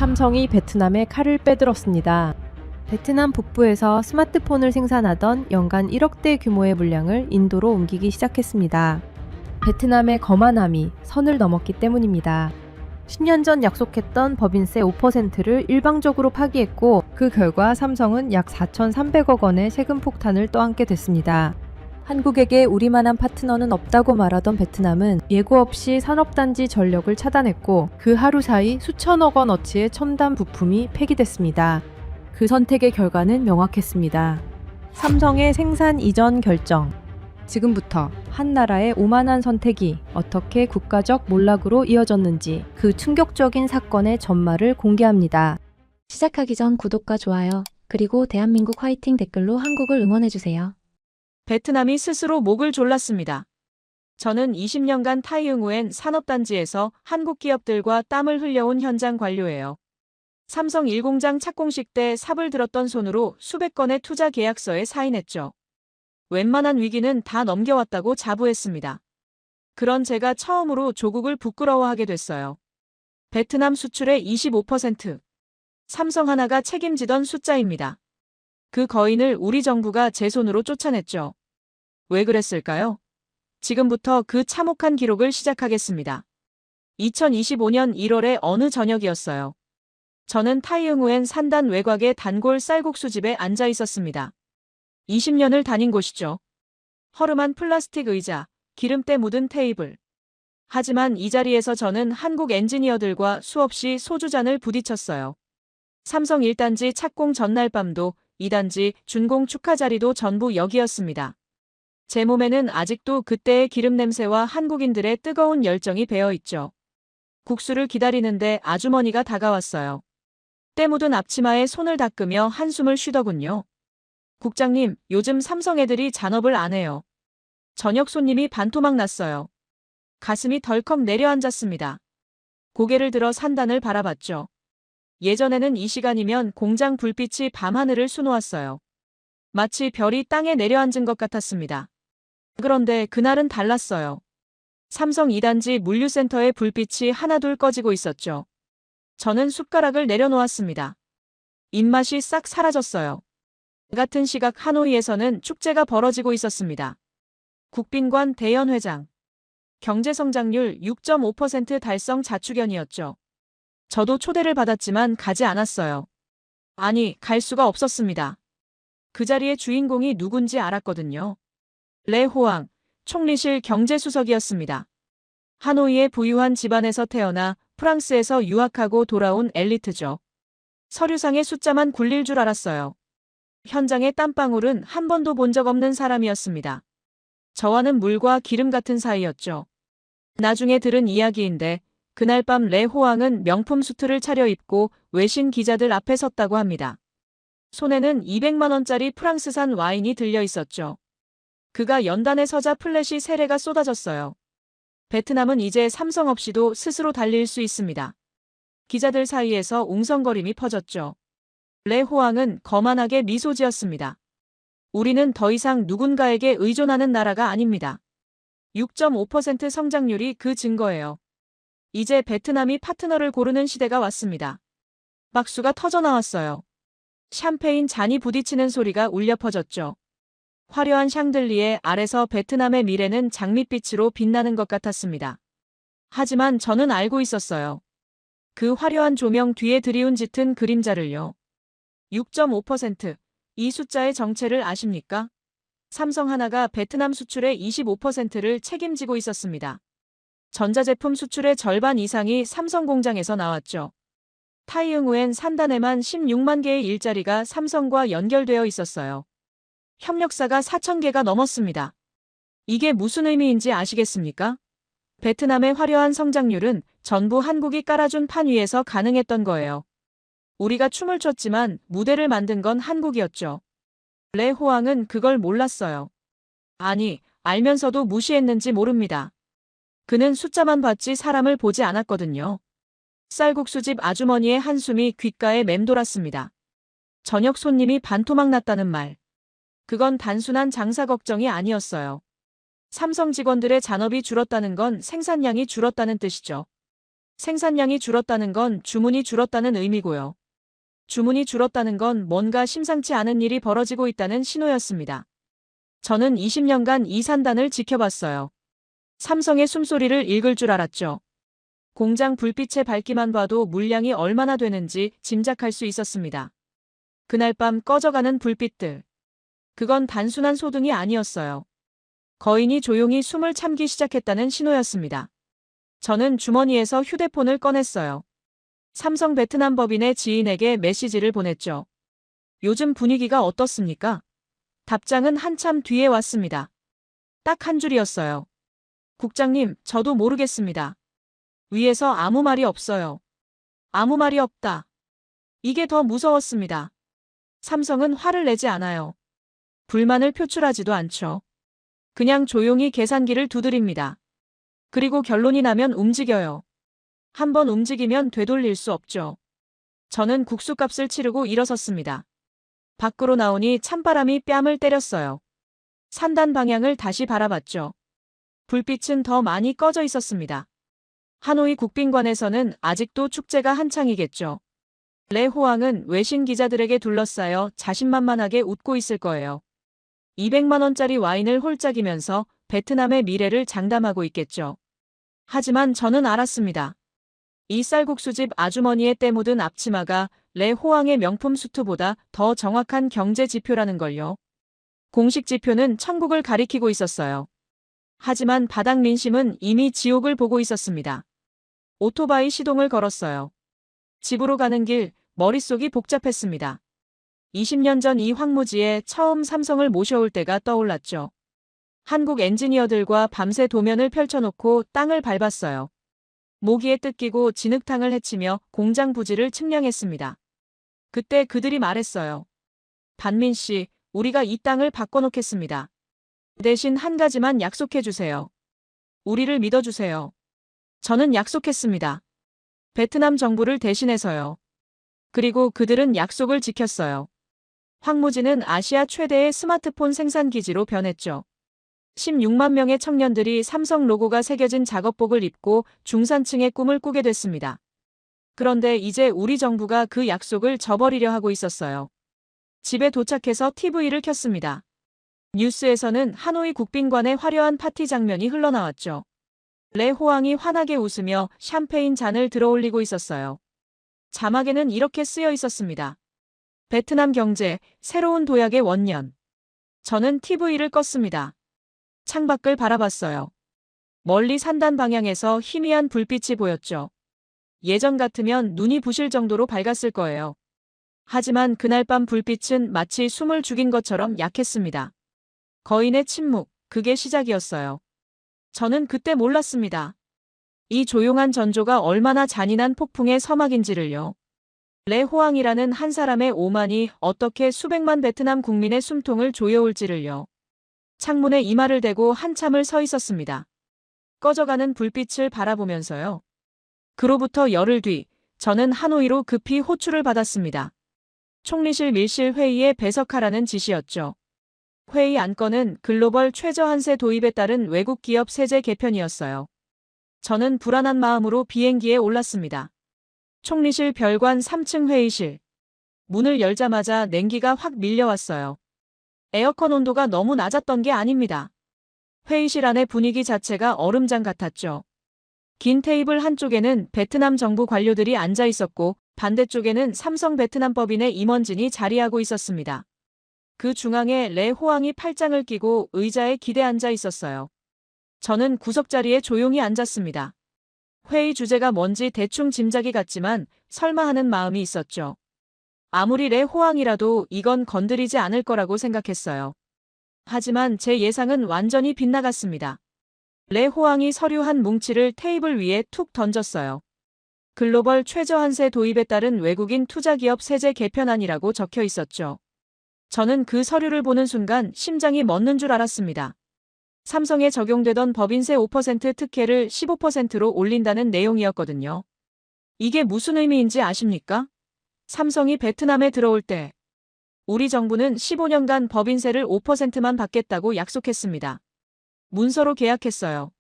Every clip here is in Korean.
삼성이 베트남에 칼을 빼들었습니다. 베트남 북부에서 스마트폰을 생산하던 연간 1억 대 규모의 물량을 인도로 옮기기 시작했습니다. 베트남의 거만함이 선을 넘었기 때문입니다. 10년 전 약속했던 법인세 5%를 일방적으로 파기했고, 그 결과 삼성은 약 4,300억 원의 세금 폭탄을 떠안게 됐습니다. 한국에게 우리만한 파트너는 없다고 말하던 베트남은 예고 없이 산업단지 전력을 차단했고, 그 하루 사이 수천억 원어치의 첨단 부품이 폐기됐습니다. 그 선택의 결과는 명확했습니다. 삼성의 생산 이전 결정. 지금부터 한 나라의 오만한 선택이 어떻게 국가적 몰락으로 이어졌는지 그 충격적인 사건의 전말을 공개합니다. 시작하기 전 구독과 좋아요, 그리고 대한민국 화이팅 댓글로 한국을 응원해주세요. 베트남이 스스로 목을 졸랐습니다. 저는 20년간 타이응우엔 산업단지에서 한국 기업들과 땀을 흘려온 현장 관료예요. 삼성 1공장 착공식 때 삽을 들었던 손으로 수백 건의 투자 계약서에 사인했죠. 웬만한 위기는 다 넘겨왔다고 자부했습니다. 그런 제가 처음으로 조국을 부끄러워하게 됐어요. 베트남 수출의 25%. 삼성 하나가 책임지던 숫자입니다. 그 거인을 우리 정부가 제 손으로 쫓아냈죠. 왜 그랬을까요? 지금부터 그 참혹한 기록을 시작하겠습니다. 2025년 1월의 어느 저녁이었어요. 저는 타이응우엔 산단 외곽의 단골 쌀국수집에 앉아 있었습니다. 20년을 다닌 곳이죠. 허름한 플라스틱 의자, 기름때 묻은 테이블. 하지만 이 자리에서 저는 한국 엔지니어들과 수없이 소주잔을 부딪혔어요. 삼성 1단지 착공 전날 밤도 2단지 준공 축하 자리도 전부 여기였습니다. 제 몸에는 아직도 그때의 기름 냄새와 한국인들의 뜨거운 열정이 배어있죠. 국수를 기다리는데 아주머니가 다가왔어요. 때 묻은 앞치마에 손을 닦으며 한숨을 쉬더군요. 국장님, 요즘 삼성 애들이 잔업을 안 해요. 저녁 손님이 반토막 났어요. 가슴이 덜컥 내려앉았습니다. 고개를 들어 산단을 바라봤죠. 예전에는 이 시간이면 공장 불빛이 밤하늘을 수놓았어요. 마치 별이 땅에 내려앉은 것 같았습니다. 그런데 그날은 달랐어요. 삼성 2단지 물류센터의 불빛이 하나둘 꺼지고 있었죠. 저는 숟가락을 내려놓았습니다. 입맛이 싹 사라졌어요. 같은 시각 하노이에서는 축제가 벌어지고 있었습니다. 국빈관 대연회장. 경제성장률 6.5% 달성 자축연이었죠. 저도 초대를 받았지만 가지 않았어요. 아니, 갈 수가 없었습니다. 그 자리의 주인공이 누군지 알았거든요. 레 호앙, 총리실 경제수석이었습니다. 하노이의 부유한 집안에서 태어나 프랑스에서 유학하고 돌아온 엘리트죠. 서류상의 숫자만 굴릴 줄 알았어요. 현장의 땀방울은 한 번도 본 적 없는 사람이었습니다. 저와는 물과 기름 같은 사이였죠. 나중에 들은 이야기인데 그날 밤 레 호앙은 명품 수트를 차려입고 외신 기자들 앞에 섰다고 합니다. 손에는 200만 원짜리 프랑스산 와인이 들려 있었죠. 그가 연단에 서자 플래시 세례가 쏟아졌어요. 베트남은 이제 삼성 없이도 스스로 달릴 수 있습니다. 기자들 사이에서 웅성거림이 퍼졌죠. 레 호앙은 거만하게 미소 지었습니다. 우리는 더 이상 누군가에게 의존하는 나라가 아닙니다. 6.5% 성장률이 그 증거예요. 이제 베트남이 파트너를 고르는 시대가 왔습니다. 박수가 터져나왔어요. 샴페인 잔이 부딪히는 소리가 울려 퍼졌죠. 화려한 샹들리에 아래서 베트남의 미래는 장밋빛으로 빛나는 것 같았습니다. 하지만 저는 알고 있었어요. 그 화려한 조명 뒤에 드리운 짙은 그림자를요. 6.5%. 이 숫자의 정체를 아십니까? 삼성 하나가 베트남 수출의 25%를 책임지고 있었습니다. 전자제품 수출의 절반 이상이 삼성 공장에서 나왔죠. 타이응우엔 산단에만 16만 개의 일자리가 삼성과 연결되어 있었어요. 협력사가 4,000개가 넘었습니다. 이게 무슨 의미인지 아시겠습니까? 베트남의 화려한 성장률은 전부 한국이 깔아준 판 위에서 가능했던 거예요. 우리가 춤을 췄지만 무대를 만든 건 한국이었죠. 레 호앙은 그걸 몰랐어요. 아니, 알면서도 무시했는지 모릅니다. 그는 숫자만 봤지 사람을 보지 않았거든요. 쌀국수집 아주머니의 한숨이 귓가에 맴돌았습니다. 저녁 손님이 반토막 났다는 말. 그건 단순한 장사 걱정이 아니었어요. 삼성 직원들의 잔업이 줄었다는 건 생산량이 줄었다는 뜻이죠. 생산량이 줄었다는 건 주문이 줄었다는 의미고요. 주문이 줄었다는 건 뭔가 심상치 않은 일이 벌어지고 있다는 신호였습니다. 저는 20년간 이 산단을 지켜봤어요. 삼성의 숨소리를 읽을 줄 알았죠. 공장 불빛의 밝기만 봐도 물량이 얼마나 되는지 짐작할 수 있었습니다. 그날 밤 꺼져가는 불빛들. 그건 단순한 소등이 아니었어요. 거인이 조용히 숨을 참기 시작했다는 신호였습니다. 저는 주머니에서 휴대폰을 꺼냈어요. 삼성 베트남 법인의 지인에게 메시지를 보냈죠. 요즘 분위기가 어떻습니까? 답장은 한참 뒤에 왔습니다. 딱 한 줄이었어요. 국장님, 저도 모르겠습니다. 위에서 아무 말이 없어요. 아무 말이 없다. 이게 더 무서웠습니다. 삼성은 화를 내지 않아요. 불만을 표출하지도 않죠. 그냥 조용히 계산기를 두드립니다. 그리고 결론이 나면 움직여요. 한번 움직이면 되돌릴 수 없죠. 저는 국수값을 치르고 일어섰습니다. 밖으로 나오니 찬바람이 뺨을 때렸어요. 산단 방향을 다시 바라봤죠. 불빛은 더 많이 꺼져 있었습니다. 하노이 국빈관에서는 아직도 축제가 한창이겠죠. 레 호왕은 외신 기자들에게 둘러싸여 자신만만하게 웃고 있을 거예요. 200만 원짜리 와인을 홀짝이면서 베트남의 미래를 장담하고 있겠죠. 하지만 저는 알았습니다. 이 쌀국수집 아주머니의 때 묻은 앞치마가 레 호왕의 명품 수트보다 더 정확한 경제 지표라는 걸요. 공식 지표는 천국을 가리키고 있었어요. 하지만 바닥 민심은 이미 지옥을 보고 있었습니다. 오토바이 시동을 걸었어요. 집으로 가는 길, 머릿속이 복잡했습니다. 20년 전 이 황무지에 처음 삼성을 모셔올 때가 떠올랐죠. 한국 엔지니어들과 밤새 도면을 펼쳐놓고 땅을 밟았어요. 모기에 뜯기고 진흙탕을 헤치며 공장 부지를 측량했습니다. 그때 그들이 말했어요. 반민 씨, 우리가 이 땅을 바꿔놓겠습니다. 대신 한 가지만 약속해주세요. 우리를 믿어주세요. 저는 약속했습니다. 베트남 정부를 대신해서요. 그리고 그들은 약속을 지켰어요. 황무지는 아시아 최대의 스마트폰 생산 기지로 변했죠. 16만 명의 청년들이 삼성 로고가 새겨진 작업복을 입고 중산층의 꿈을 꾸게 됐습니다. 그런데 이제 우리 정부가 그 약속을 저버리려 하고 있었어요. 집에 도착해서 TV를 켰습니다. 뉴스에서는 하노이 국빈관의 화려한 파티 장면이 흘러나왔죠. 레 호왕이 환하게 웃으며 샴페인 잔을 들어올리고 있었어요. 자막에는 이렇게 쓰여 있었습니다. 베트남 경제, 새로운 도약의 원년. 저는 TV를 껐습니다. 창밖을 바라봤어요. 멀리 산단 방향에서 희미한 불빛이 보였죠. 예전 같으면 눈이 부실 정도로 밝았을 거예요. 하지만 그날 밤 불빛은 마치 숨을 죽인 것처럼 약했습니다. 거인의 침묵, 그게 시작이었어요. 저는 그때 몰랐습니다. 이 조용한 전조가 얼마나 잔인한 폭풍의 서막인지를요. 레 호왕이라는 한 사람의 오만이 어떻게 수백만 베트남 국민의 숨통을 조여올지를요. 창문에 이마를 대고 한참을 서 있었습니다. 꺼져가는 불빛을 바라보면서요. 그로부터 열흘 뒤, 저는 하노이로 급히 호출을 받았습니다. 총리실 밀실 회의에 배석하라는 지시였죠. 회의 안건은 글로벌 최저한세 도입에 따른 외국 기업 세제 개편이었어요. 저는 불안한 마음으로 비행기에 올랐습니다. 총리실 별관 3층 회의실. 문을 열자마자 냉기가 확 밀려왔어요. 에어컨 온도가 너무 낮았던 게 아닙니다. 회의실 안의 분위기 자체가 얼음장 같았죠. 긴 테이블 한쪽에는 베트남 정부 관료들이 앉아 있었고 반대쪽에는 삼성 베트남 법인의 임원진이 자리하고 있었습니다. 그 중앙에 레 호왕이 팔짱을 끼고 의자에 기대 앉아 있었어요. 저는 구석자리에 조용히 앉았습니다. 회의 주제가 뭔지 대충 짐작이 갔지만 설마 하는 마음이 있었죠. 아무리 레 호왕이라도 이건 건드리지 않을 거라고 생각했어요. 하지만 제 예상은 완전히 빗나갔습니다. 레 호왕이 서류 한 뭉치를 테이블 위에 툭 던졌어요. 글로벌 최저한세 도입에 따른 외국인 투자기업 세제 개편안이라고 적혀 있었죠. 저는 그 서류를 보는 순간 심장이 멎는 줄 알았습니다. 삼성에 적용되던 법인세 5% 특혜를 15%로 올린다는 내용이었거든요. 이게 무슨 의미인지 아십니까? 삼성이 베트남에 들어올 때 우리 정부는 15년간 법인세를 5%만 받겠다고 약속했습니다. 문서로 계약했어요.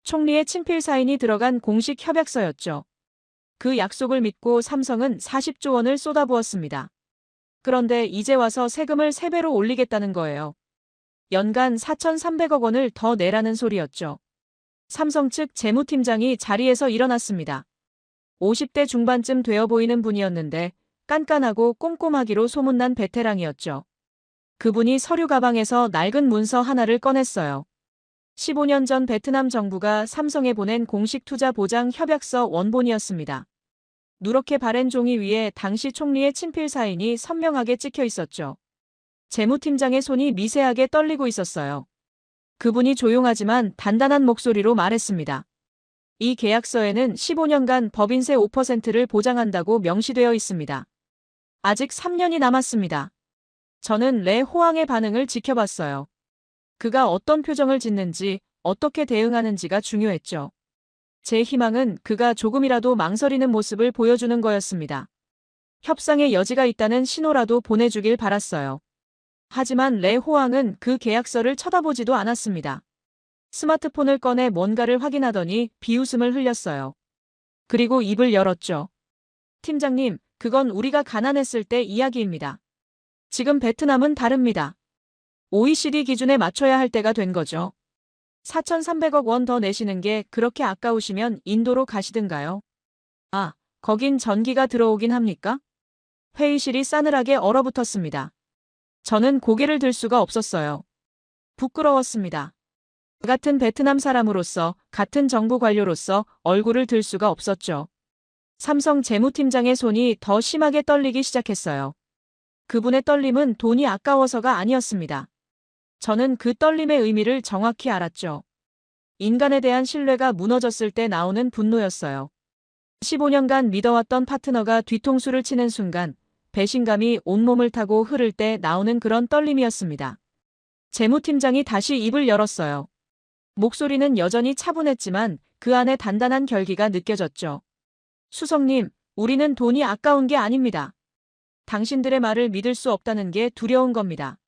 총리의 친필 사인이 들어간 공식 협약서였죠. 그 약속을 믿고 삼성은 40조 원을 쏟아부었습니다. 그런데 이제 와서 세금을 3배로 올리겠다는 거예요. 연간 4,300억 원을 더 내라는 소리였죠. 삼성 측 재무팀장이 자리에서 일어났습니다. 50대 중반쯤 되어 보이는 분이었는데 깐깐하고 꼼꼼하기로 소문난 베테랑이었죠. 그분이 서류 가방에서 낡은 문서 하나를 꺼냈어요. 15년 전 베트남 정부가 삼성에 보낸 공식 투자 보장 협약서 원본이었습니다. 누렇게 바랜 종이 위에 당시 총리의 친필 사인이 선명하게 찍혀 있었죠. 재무팀장의 손이 미세하게 떨리고 있었어요. 그분이 조용하지만 단단한 목소리로 말했습니다. 이 계약서에는 15년간 법인세 5%를 보장한다고 명시되어 있습니다. 아직 3년이 남았습니다. 저는 레 호황의 반응을 지켜봤어요. 그가 어떤 표정을 짓는지, 어떻게 대응하는지가 중요했죠. 제 희망은 그가 조금이라도 망설이는 모습을 보여주는 거였습니다. 협상의 여지가 있다는 신호라도 보내주길 바랐어요. 하지만 레 호황은 그 계약서를 쳐다보지도 않았습니다. 스마트폰을 꺼내 뭔가를 확인하더니 비웃음을 흘렸어요. 그리고 입을 열었죠. 팀장님, 그건 우리가 가난했을 때 이야기입니다. 지금 베트남은 다릅니다. OECD 기준에 맞춰야 할 때가 된 거죠. 4,300억 원 더 내시는 게 그렇게 아까우시면 인도로 가시든가요. 아, 거긴 전기가 들어오긴 합니까? 회의실이 싸늘하게 얼어붙었습니다. 저는 고개를 들 수가 없었어요. 부끄러웠습니다. 같은 베트남 사람으로서, 같은 정부 관료로서 얼굴을 들 수가 없었죠. 삼성 재무팀장의 손이 더 심하게 떨리기 시작했어요. 그분의 떨림은 돈이 아까워서가 아니었습니다. 저는 그 떨림의 의미를 정확히 알았죠. 인간에 대한 신뢰가 무너졌을 때 나오는 분노였어요. 15년간 믿어왔던 파트너가 뒤통수를 치는 순간 배신감이 온몸을 타고 흐를 때 나오는 그런 떨림이었습니다. 재무팀장이 다시 입을 열었어요. 목소리는 여전히 차분했지만 그 안에 단단한 결기가 느껴졌죠. 수석님, 우리는 돈이 아까운 게 아닙니다. 당신들의 말을 믿을 수 없다는 게 두려운 겁니다.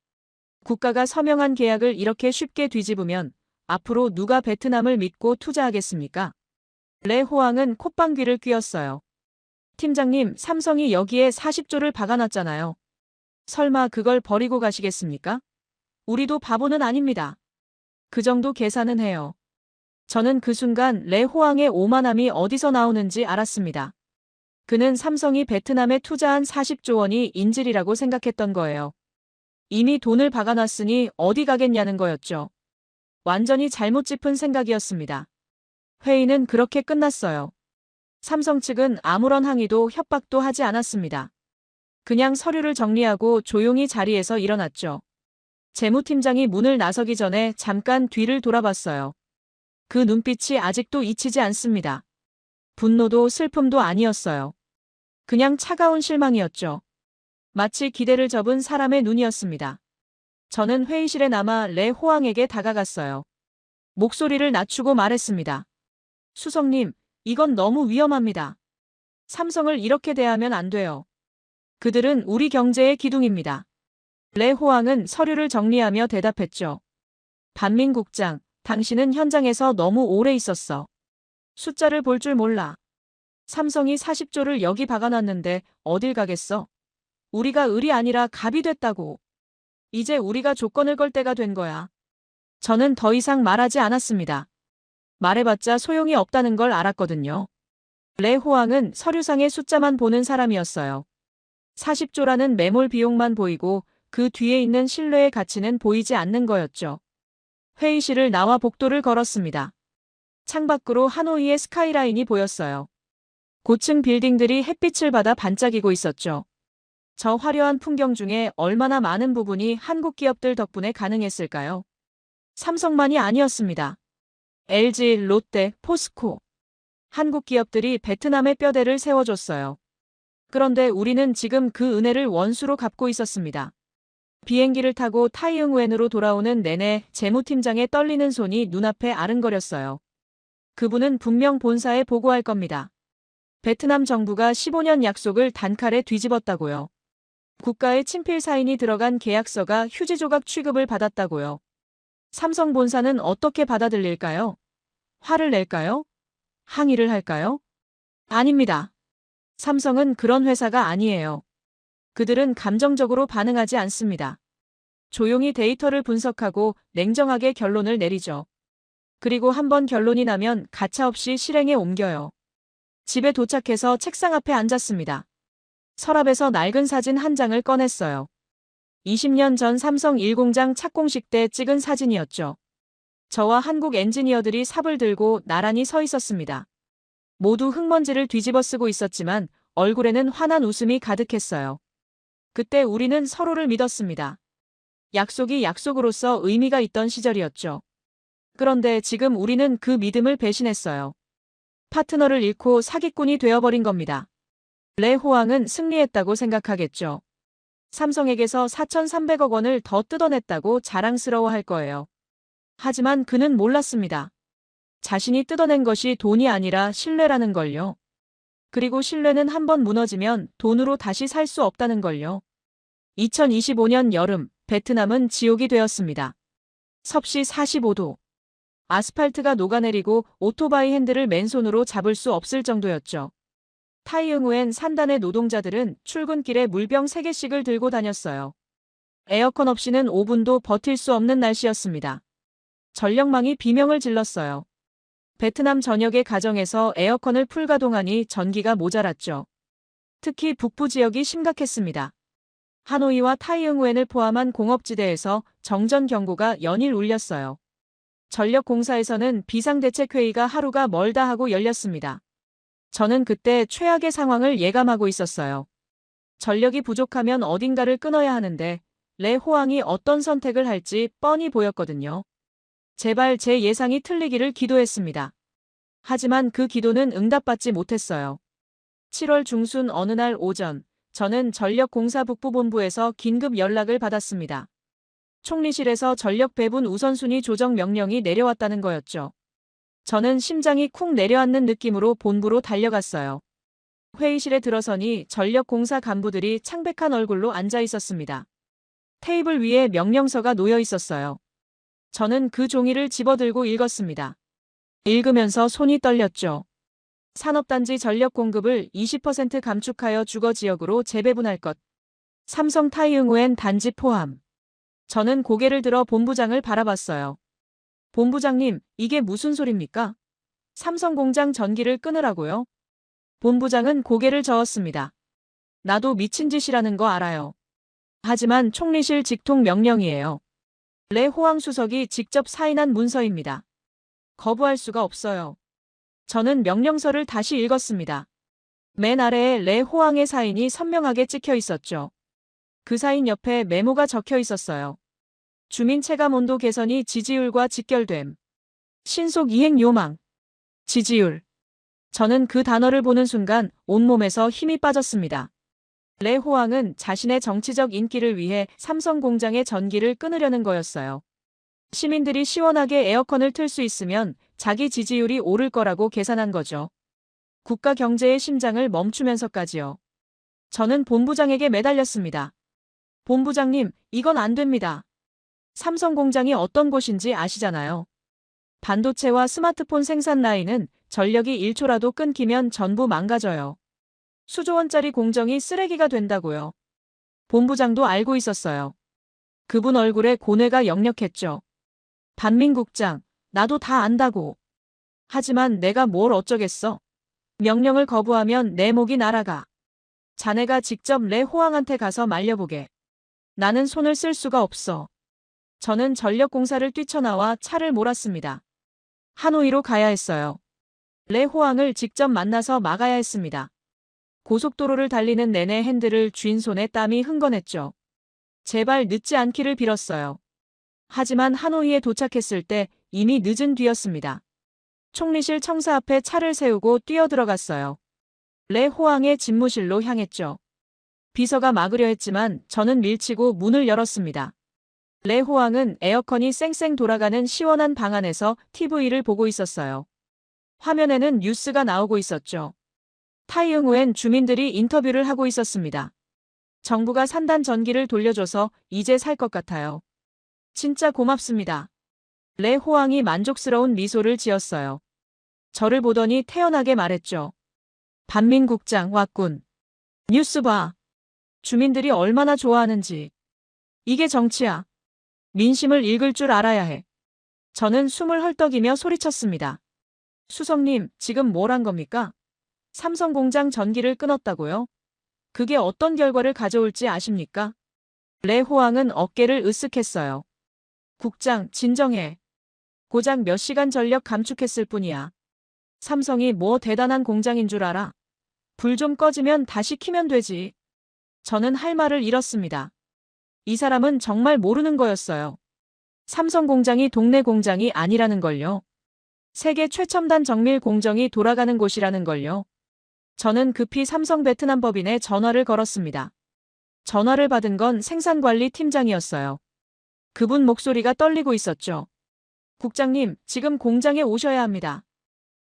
국가가 서명한 계약을 이렇게 쉽게 뒤집으면 앞으로 누가 베트남을 믿고 투자하겠습니까? 레 호황은 콧방귀를 뀌었어요. 팀장님, 삼성이 여기에 40조를 박아놨잖아요. 설마 그걸 버리고 가시겠습니까? 우리도 바보는 아닙니다. 그 정도 계산은 해요. 저는 그 순간 레 호황의 오만함이 어디서 나오는지 알았습니다. 그는 삼성이 베트남에 투자한 40조 원이 인질이라고 생각했던 거예요. 이미 돈을 박아놨으니 어디 가겠냐는 거였죠. 완전히 잘못 짚은 생각이었습니다. 회의는 그렇게 끝났어요. 삼성 측은 아무런 항의도 협박도 하지 않았습니다. 그냥 서류를 정리하고 조용히 자리에서 일어났죠. 재무팀장이 문을 나서기 전에 잠깐 뒤를 돌아봤어요. 그 눈빛이 아직도 잊히지 않습니다. 분노도 슬픔도 아니었어요. 그냥 차가운 실망이었죠. 마치 기대를 접은 사람의 눈이었습니다. 저는 회의실에 남아 레 호황에게 다가갔어요. 목소리를 낮추고 말했습니다. 수석님, 이건 너무 위험합니다. 삼성을 이렇게 대하면 안 돼요. 그들은 우리 경제의 기둥입니다. 레 호황은 서류를 정리하며 대답했죠. 반민국장, 당신은 현장에서 너무 오래 있었어. 숫자를 볼 줄 몰라. 삼성이 40조를 여기 박아놨는데 어딜 가겠어? 우리가 을이 아니라 갑이 됐다고. 이제 우리가 조건을 걸 때가 된 거야. 저는 더 이상 말하지 않았습니다. 말해봤자 소용이 없다는 걸 알았거든요. 레 호황은 서류상의 숫자만 보는 사람이었어요. 40조라는 매몰 비용만 보이고 그 뒤에 있는 신뢰의 가치는 보이지 않는 거였죠. 회의실을 나와 복도를 걸었습니다. 창밖으로 하노이의 스카이라인이 보였어요. 고층 빌딩들이 햇빛을 받아 반짝이고 있었죠. 저 화려한 풍경 중에 얼마나 많은 부분이 한국 기업들 덕분에 가능했을까요? 삼성만이 아니었습니다. LG, 롯데, 포스코. 한국 기업들이 베트남의 뼈대를 세워줬어요. 그런데 우리는 지금 그 은혜를 원수로 갚고 있었습니다. 비행기를 타고 타이응우엔으로 돌아오는 내내 재무팀장의 떨리는 손이 눈앞에 아른거렸어요. 그분은 분명 본사에 보고할 겁니다. 베트남 정부가 15년 약속을 단칼에 뒤집었다고요. 국가의 친필 사인이 들어간 계약서가 휴지 조각 취급을 받았다고요. 삼성 본사는 어떻게 받아들일까요? 화를 낼까요? 항의를 할까요? 아닙니다. 삼성은 그런 회사가 아니에요. 그들은 감정적으로 반응하지 않습니다. 조용히 데이터를 분석하고 냉정하게 결론을 내리죠. 그리고 한번 결론이 나면 가차없이 실행에 옮겨요. 집에 도착해서 책상 앞에 앉았습니다. 서랍에서 낡은 사진 한 장을 꺼냈어요. 20년 전 삼성 1공장 착공식 때 찍은 사진이었죠. 저와 한국 엔지니어들이 삽을 들고 나란히 서 있었습니다. 모두 흙먼지를 뒤집어 쓰고 있었지만 얼굴에는 환한 웃음이 가득했어요. 그때 우리는 서로를 믿었습니다. 약속이 약속으로서 의미가 있던 시절이었죠. 그런데 지금 우리는 그 믿음을 배신했어요. 파트너를 잃고 사기꾼이 되어버린 겁니다. 레 호왕은 승리했다고 생각하겠죠. 삼성에게서 4,300억 원을 더 뜯어냈다고 자랑스러워할 거예요. 하지만 그는 몰랐습니다. 자신이 뜯어낸 것이 돈이 아니라 신뢰라는 걸요. 그리고 신뢰는 한번 무너지면 돈으로 다시 살 수 없다는 걸요. 2025년 여름, 베트남은 지옥이 되었습니다. 섭씨 45도. 아스팔트가 녹아내리고 오토바이 핸들을 맨손으로 잡을 수 없을 정도였죠. 타이응우엔 산단의 노동자들은 출근길에 물병 3개씩을 들고 다녔어요. 에어컨 없이는 5분도 버틸 수 없는 날씨였습니다. 전력망이 비명을 질렀어요. 베트남 전역의 가정에서 에어컨을 풀가동하니 전기가 모자랐죠. 특히 북부 지역이 심각했습니다. 하노이와 타이응우엔을 포함한 공업지대에서 정전 경보가 연일 울렸어요. 전력공사에서는 비상대책회의가 하루가 멀다 하고 열렸습니다. 저는 그때 최악의 상황을 예감하고 있었어요. 전력이 부족하면 어딘가를 끊어야 하는데 레 호왕이 어떤 선택을 할지 뻔히 보였거든요. 제발 제 예상이 틀리기를 기도했습니다. 하지만 그 기도는 응답받지 못했어요. 7월 중순 어느 날 오전, 저는 전력공사 북부본부에서 긴급 연락을 받았습니다. 총리실에서 전력 배분 우선순위 조정 명령이 내려왔다는 거였죠. 저는 심장이 쿵 내려앉는 느낌으로 본부로 달려갔어요. 회의실에 들어서니 전력공사 간부들이 창백한 얼굴로 앉아 있었습니다. 테이블 위에 명령서가 놓여 있었어요. 저는 그 종이를 집어들고 읽었습니다. 읽으면서 손이 떨렸죠. 산업단지 전력 공급을 20% 감축하여 주거 지역으로 재배분할 것. 삼성 타이응우엔 단지 포함. 저는 고개를 들어 본부장을 바라봤어요. 본부장님, 이게 무슨 소립니까? 삼성 공장 전기를 끊으라고요? 본부장은 고개를 저었습니다. 나도 미친 짓이라는 거 알아요. 하지만 총리실 직통 명령이에요. 레 호왕 수석이 직접 사인한 문서입니다. 거부할 수가 없어요. 저는 명령서를 다시 읽었습니다. 맨 아래에 레 호왕의 사인이 선명하게 찍혀 있었죠. 그 사인 옆에 메모가 적혀 있었어요. 주민 체감 온도 개선이 지지율과 직결됨. 신속 이행 요망. 지지율. 저는 그 단어를 보는 순간 온몸에서 힘이 빠졌습니다. 레 호왕은 자신의 정치적 인기를 위해 삼성 공장의 전기를 끊으려는 거였어요. 시민들이 시원하게 에어컨을 틀 수 있으면 자기 지지율이 오를 거라고 계산한 거죠. 국가 경제의 심장을 멈추면서까지요. 저는 본부장에게 매달렸습니다. 본부장님, 이건 안 됩니다. 삼성 공장이 어떤 곳인지 아시잖아요. 반도체와 스마트폰 생산 라인은 전력이 1초라도 끊기면 전부 망가져요. 수조 원짜리 공정이 쓰레기가 된다고요. 본부장도 알고 있었어요. 그분 얼굴에 고뇌가 역력했죠. 반민국장, 나도 다 안다고. 하지만 내가 뭘 어쩌겠어. 명령을 거부하면 내 목이 날아가. 자네가 직접 레 호왕한테 가서 말려보게. 나는 손을 쓸 수가 없어. 저는 전력공사를 뛰쳐나와 차를 몰았습니다. 하노이로 가야 했어요. 레 호왕을 직접 만나서 막아야 했습니다. 고속도로를 달리는 내내 핸들을 쥔 손에 땀이 흥건했죠. 제발 늦지 않기를 빌었어요. 하지만 하노이에 도착했을 때 이미 늦은 뒤였습니다. 총리실 청사 앞에 차를 세우고 뛰어들어갔어요. 레 호왕의 집무실로 향했죠. 비서가 막으려 했지만 저는 밀치고 문을 열었습니다. 레 호왕은 에어컨이 쌩쌩 돌아가는 시원한 방 안에서 TV를 보고 있었어요. 화면에는 뉴스가 나오고 있었죠. 타이응우엔 주민들이 인터뷰를 하고 있었습니다. 정부가 산단 전기를 돌려줘서 이제 살 것 같아요. 진짜 고맙습니다. 레 호왕이 만족스러운 미소를 지었어요. 저를 보더니 태연하게 말했죠. 반민국장 왔군. 뉴스 봐. 주민들이 얼마나 좋아하는지. 이게 정치야. 민심을 읽을 줄 알아야 해. 저는 숨을 헐떡이며 소리쳤습니다. 수석님, 지금 뭘 한 겁니까? 삼성 공장 전기를 끊었다고요? 그게 어떤 결과를 가져올지 아십니까? 레 호왕은 어깨를 으쓱했어요. 국장, 진정해. 고작 몇 시간 전력 감축했을 뿐이야. 삼성이 뭐 대단한 공장인 줄 알아? 불 좀 꺼지면 다시 켜면 되지. 저는 할 말을 잃었습니다. 이 사람은 정말 모르는 거였어요. 삼성 공장이 동네 공장이 아니라는 걸요. 세계 최첨단 정밀 공정이 돌아가는 곳이라는 걸요. 저는 급히 삼성 베트남 법인에 전화를 걸었습니다. 전화를 받은 건 생산관리 팀장이었어요. 그분 목소리가 떨리고 있었죠. 국장님, 지금 공장에 오셔야 합니다.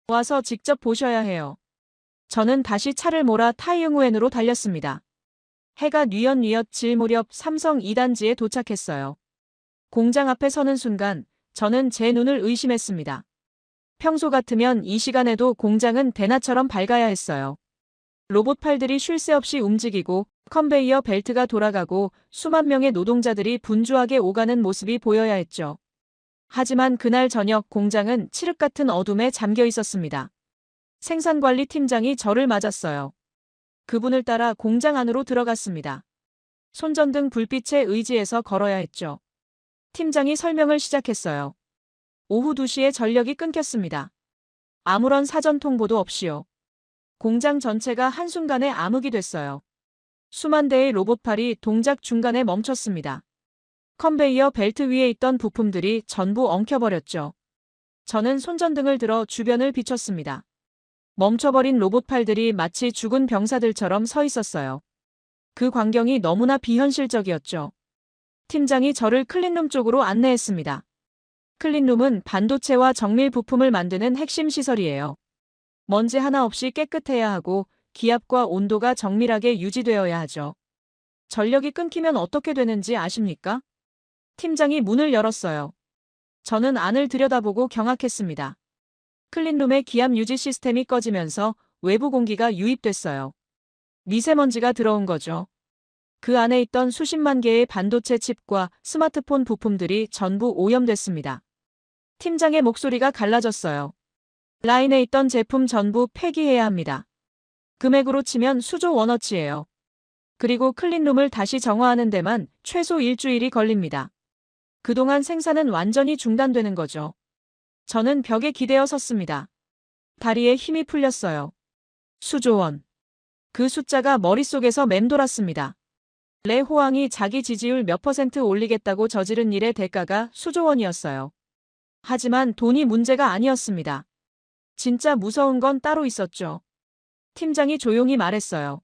와서 직접 보셔야 해요. 저는 다시 차를 몰아 타이응우엔으로 달렸습니다. 해가 뉘엿뉘엿 질 무렵 삼성 2단지에 도착했어요. 공장 앞에 서는 순간 저는 제 눈을 의심했습니다. 평소 같으면 이 시간에도 공장은 대낮처럼 밝아야 했어요. 로봇팔들이 쉴 새 없이 움직이고 컨베이어 벨트가 돌아가고 수만 명의 노동자들이 분주하게 오가는 모습이 보여야 했죠. 하지만 그날 저녁 공장은 칠흑 같은 어둠에 잠겨 있었습니다. 생산관리 팀장이 저를 맞았어요. 그분을 따라 공장 안으로 들어갔습니다. 손전등 불빛에 의지해서 걸어야 했죠. 팀장이 설명을 시작했어요. 오후 2시에 전력이 끊겼습니다. 아무런 사전 통보도 없이요. 공장 전체가 한순간에 암흑이 됐어요. 수만 대의 로봇팔이 동작 중간에 멈췄습니다. 컨베이어 벨트 위에 있던 부품들이 전부 엉켜버렸죠. 저는 손전등을 들어 주변을 비췄습니다. 멈춰버린 로봇팔들이 마치 죽은 병사들처럼 서 있었어요. 그 광경이 너무나 비현실적이었죠. 팀장이 저를 클린룸 쪽으로 안내했습니다. 클린룸은 반도체와 정밀 부품을 만드는 핵심 시설이에요. 먼지 하나 없이 깨끗해야 하고 기압과 온도가 정밀하게 유지되어야 하죠. 전력이 끊기면 어떻게 되는지 아십니까? 팀장이 문을 열었어요. 저는 안을 들여다보고 경악했습니다. 클린룸의 기압 유지 시스템이 꺼지면서 외부 공기가 유입됐어요. 미세먼지가 들어온 거죠. 그 안에 있던 수십만 개의 반도체 칩과 스마트폰 부품들이 전부 오염됐습니다. 팀장의 목소리가 갈라졌어요. 라인에 있던 제품 전부 폐기해야 합니다. 금액으로 치면 수조 원어치예요. 그리고 클린룸을 다시 정화하는 데만 최소 일주일이 걸립니다. 그동안 생산은 완전히 중단되는 거죠. 저는 벽에 기대어 섰습니다. 다리에 힘이 풀렸어요. 수조 원. 그 숫자가 머릿속에서 맴돌았습니다. 레 호왕이 자기 지지율 몇 % 올리겠다고 저지른 일의 대가가 수조 원이었어요. 하지만 돈이 문제가 아니었습니다. 진짜 무서운 건 따로 있었죠. 팀장이 조용히 말했어요.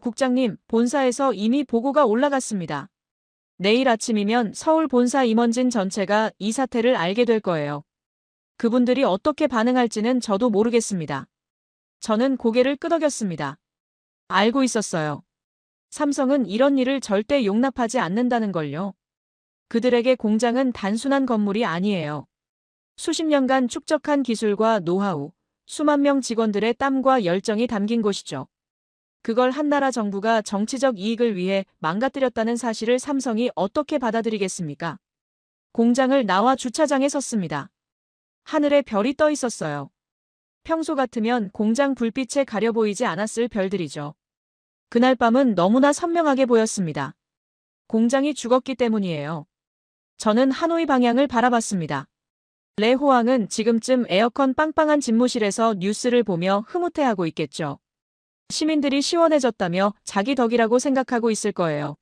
국장님, 본사에서 이미 보고가 올라갔습니다. 내일 아침이면 서울 본사 임원진 전체가 이 사태를 알게 될 거예요. 그분들이 어떻게 반응할지는 저도 모르겠습니다. 저는 고개를 끄덕였습니다. 알고 있었어요. 삼성은 이런 일을 절대 용납하지 않는다는 걸요. 그들에게 공장은 단순한 건물이 아니에요. 수십 년간 축적한 기술과 노하우, 수만 명 직원들의 땀과 열정이 담긴 곳이죠. 그걸 한 나라 정부가 정치적 이익을 위해 망가뜨렸다는 사실을 삼성이 어떻게 받아들이겠습니까? 공장을 나와 주차장에 섰습니다. 하늘에 별이 떠 있었어요. 평소 같으면 공장 불빛에 가려 보이지 않았을 별들이죠. 그날 밤은 너무나 선명하게 보였습니다. 공장이 죽었기 때문이에요. 저는 하노이 방향을 바라봤습니다. 레 호왕은 지금쯤 에어컨 빵빵한 집무실에서 뉴스를 보며 흐뭇해하고 있겠죠. 시민들이 시원해졌다며 자기 덕이라고 생각하고 있을 거예요.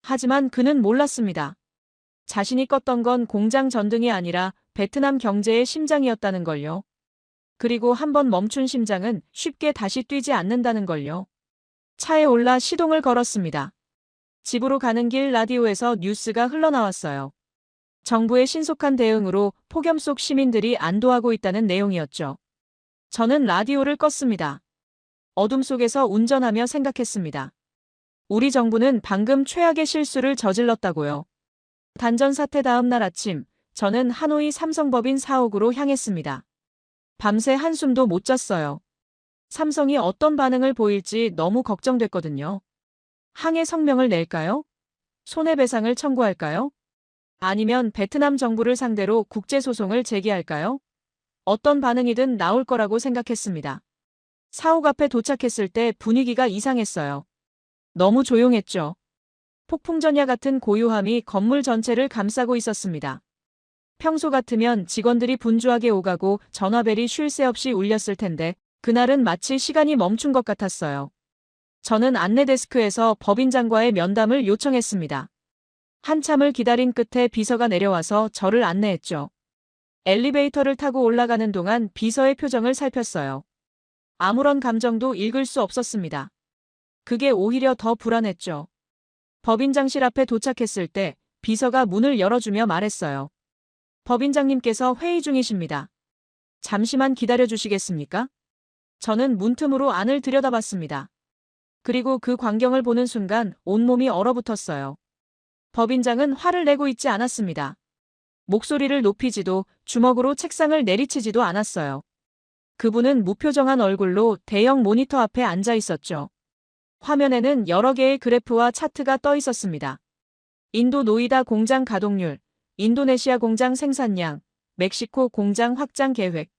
하지만 그는 몰랐습니다. 자신이 껐던 건 공장 전등이 아니라 베트남 경제의 심장이었다는 걸요. 그리고 한번 멈춘 심장은 쉽게 다시 뛰지 않는다는 걸요. 차에 올라 시동을 걸었습니다. 집으로 가는 길 라디오에서 뉴스가 흘러나왔어요. 정부의 신속한 대응으로 폭염 속 시민들이 안도하고 있다는 내용이었죠. 저는 라디오를 껐습니다. 어둠 속에서 운전하며 생각했습니다. 우리 정부는 방금 최악의 실수를 저질렀다고요. 단전 사태 다음 날 아침, 저는 하노이 삼성법인 사옥으로 향했습니다. 밤새 한숨도 못 잤어요. 삼성이 어떤 반응을 보일지 너무 걱정됐거든요. 항해 성명을 낼까요? 손해배상을 청구할까요? 아니면 베트남 정부를 상대로 국제소송을 제기할까요? 어떤 반응이든 나올 거라고 생각했습니다. 사옥 앞에 도착했을 때 분위기가 이상했어요. 너무 조용했죠. 폭풍전야 같은 고요함이 건물 전체를 감싸고 있었습니다. 평소 같으면 직원들이 분주하게 오가고 전화벨이 쉴 새 없이 울렸을 텐데 그날은 마치 시간이 멈춘 것 같았어요. 저는 안내 데스크에서 법인장과의 면담을 요청했습니다. 한참을 기다린 끝에 비서가 내려와서 저를 안내했죠. 엘리베이터를 타고 올라가는 동안 비서의 표정을 살폈어요. 아무런 감정도 읽을 수 없었습니다. 그게 오히려 더 불안했죠. 법인장실 앞에 도착했을 때 비서가 문을 열어주며 말했어요. 법인장님께서 회의 중이십니다. 잠시만 기다려 주시겠습니까? 저는 문틈으로 안을 들여다봤습니다. 그리고 그 광경을 보는 순간 온몸이 얼어붙었어요. 법인장은 화를 내고 있지 않았습니다. 목소리를 높이지도 주먹으로 책상을 내리치지도 않았어요. 그분은 무표정한 얼굴로 대형 모니터 앞에 앉아 있었죠. 화면에는 여러 개의 그래프와 차트가 떠 있었습니다. 인도 노이다 공장 가동률, 인도네시아 공장 생산량, 멕시코 공장 확장 계획.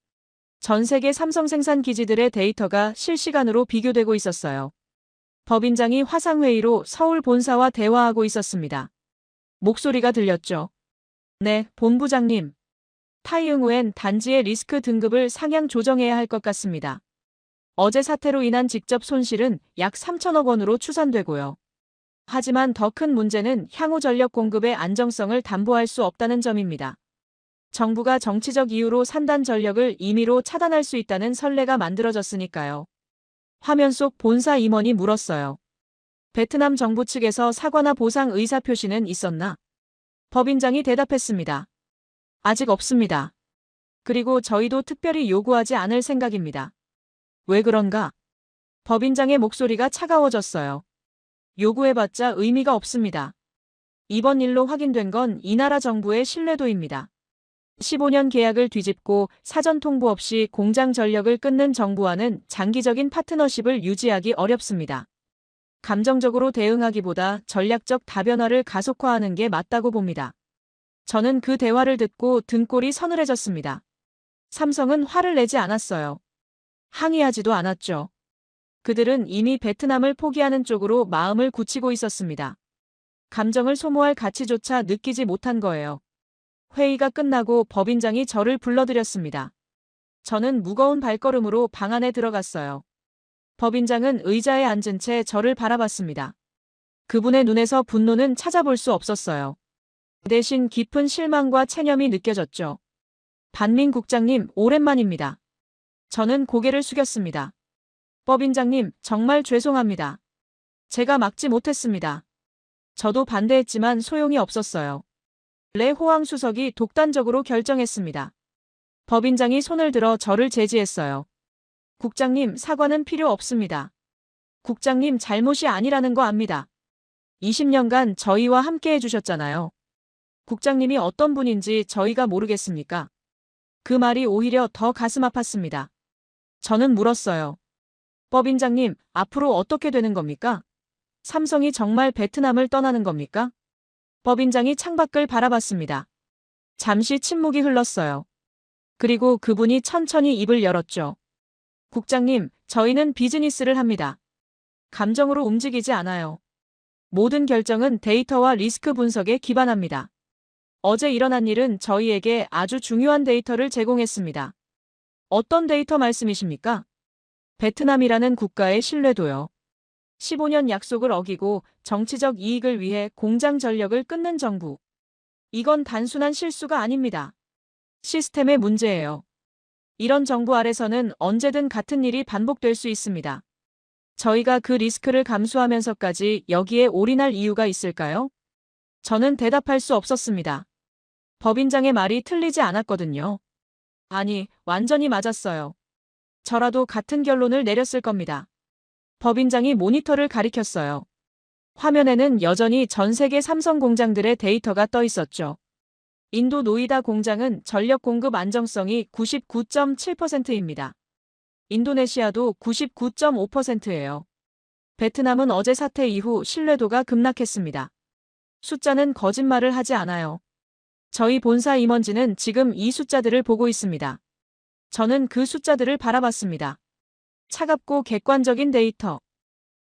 전 세계 삼성 생산 기지들의 데이터가 실시간으로 비교되고 있었어요. 법인장이 화상회의로 서울 본사와 대화하고 있었습니다. 목소리가 들렸죠. 네, 본부장님. 타이응우엔 단지의 리스크 등급을 상향 조정해야 할 것 같습니다. 어제 사태로 인한 직접 손실은 약 3천억 원으로 추산되고요. 하지만 더 큰 문제는 향후 전력 공급의 안정성을 담보할 수 없다는 점입니다. 정부가 정치적 이유로 산단 전력을 임의로 차단할 수 있다는 선례가 만들어졌으니까요. 화면 속 본사 임원이 물었어요. 베트남 정부 측에서 사과나 보상 의사 표시는 있었나? 법인장이 대답했습니다. 아직 없습니다. 그리고 저희도 특별히 요구하지 않을 생각입니다. 왜 그런가? 법인장의 목소리가 차가워졌어요. 요구해봤자 의미가 없습니다. 이번 일로 확인된 건 이 나라 정부의 신뢰도입니다. 15년 계약을 뒤집고 사전 통보 없이 공장 전력을 끊는 정부와는 장기적인 파트너십을 유지하기 어렵습니다. 감정적으로 대응하기보다 전략적 다변화를 가속화하는 게 맞다고 봅니다. 저는 그 대화를 듣고 등골이 서늘해졌습니다. 삼성은 화를 내지 않았어요. 항의하지도 않았죠. 그들은 이미 베트남을 포기하는 쪽으로 마음을 굳히고 있었습니다. 감정을 소모할 가치조차 느끼지 못한 거예요. 회의가 끝나고 법인장이 저를 불러들였습니다. 저는 무거운 발걸음으로 방 안에 들어갔어요. 법인장은 의자에 앉은 채 저를 바라봤습니다. 그분의 눈에서 분노는 찾아볼 수 없었어요. 대신 깊은 실망과 체념이 느껴졌죠. 반민 국장님, 오랜만입니다. 저는 고개를 숙였습니다. 법인장님, 정말 죄송합니다. 제가 막지 못했습니다. 저도 반대했지만 소용이 없었어요. 레 호황 수석이 독단적으로 결정했습니다. 법인장이 손을 들어 저를 제지했어요. 국장님, 사과는 필요 없습니다. 국장님 잘못이 아니라는 거 압니다. 20년간 저희와 함께 해주셨잖아요. 국장님이 어떤 분인지 저희가 모르겠습니까? 그 말이 오히려 더 가슴 아팠습니다. 저는 물었어요. 법인장님, 앞으로 어떻게 되는 겁니까? 삼성이 정말 베트남을 떠나는 겁니까? 법인장이 창밖을 바라봤습니다. 잠시 침묵이 흘렀어요. 그리고 그분이 천천히 입을 열었죠. 국장님, 저희는 비즈니스를 합니다. 감정으로 움직이지 않아요. 모든 결정은 데이터와 리스크 분석에 기반합니다. 어제 일어난 일은 저희에게 아주 중요한 데이터를 제공했습니다. 어떤 데이터 말씀이십니까? 베트남이라는 국가의 신뢰도요. 15년 약속을 어기고 정치적 이익을 위해 공장 전력을 끊는 정부. 이건 단순한 실수가 아닙니다. 시스템의 문제예요. 이런 정부 아래서는 언제든 같은 일이 반복될 수 있습니다. 저희가 그 리스크를 감수하면서까지 여기에 올인할 이유가 있을까요? 저는 대답할 수 없었습니다. 법인장의 말이 틀리지 않았거든요. 아니, 완전히 맞았어요. 저라도 같은 결론을 내렸을 겁니다. 법인장이 모니터를 가리켰어요. 화면에는 여전히 전 세계 삼성 공장들의 데이터가 떠 있었죠. 인도 노이다 공장은 전력 공급 안정성이 99.7%입니다. 인도네시아도 99.5%예요. 베트남은 어제 사태 이후 신뢰도가 급락했습니다. 숫자는 거짓말을 하지 않아요. 저희 본사 임원진은 지금 이 숫자들을 보고 있습니다. 저는 그 숫자들을 바라봤습니다. 차갑고 객관적인 데이터.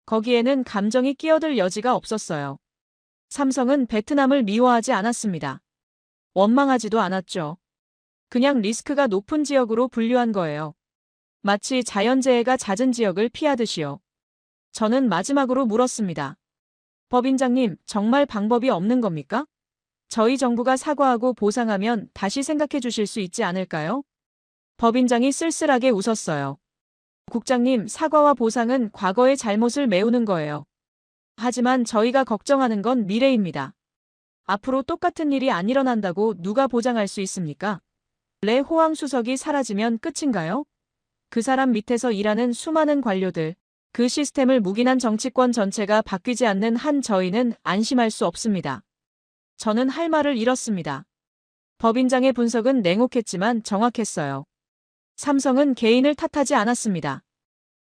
거기에는 감정이 끼어들 여지가 없었어요. 삼성은 베트남을 미워하지 않았습니다. 원망하지도 않았죠. 그냥 리스크가 높은 지역으로 분류한 거예요. 마치 자연재해가 잦은 지역을 피하듯이요. 저는 마지막으로 물었습니다. 법인장님, 정말 방법이 없는 겁니까? 저희 정부가 사과하고 보상하면 다시 생각해 주실 수 있지 않을까요? 법인장이 쓸쓸하게 웃었어요. 국장님, 사과와 보상은 과거의 잘못을 메우는 거예요. 하지만 저희가 걱정하는 건 미래입니다. 앞으로 똑같은 일이 안 일어난다고 누가 보장할 수 있습니까? 레 호황 수석이 사라지면 끝인가요? 그 사람 밑에서 일하는 수많은 관료들, 그 시스템을 묵인한 정치권 전체가 바뀌지 않는 한 저희는 안심할 수 없습니다. 저는 할 말을 잃었습니다. 법인장의 분석은 냉혹했지만 정확했어요. 삼성은 개인을 탓하지 않았습니다.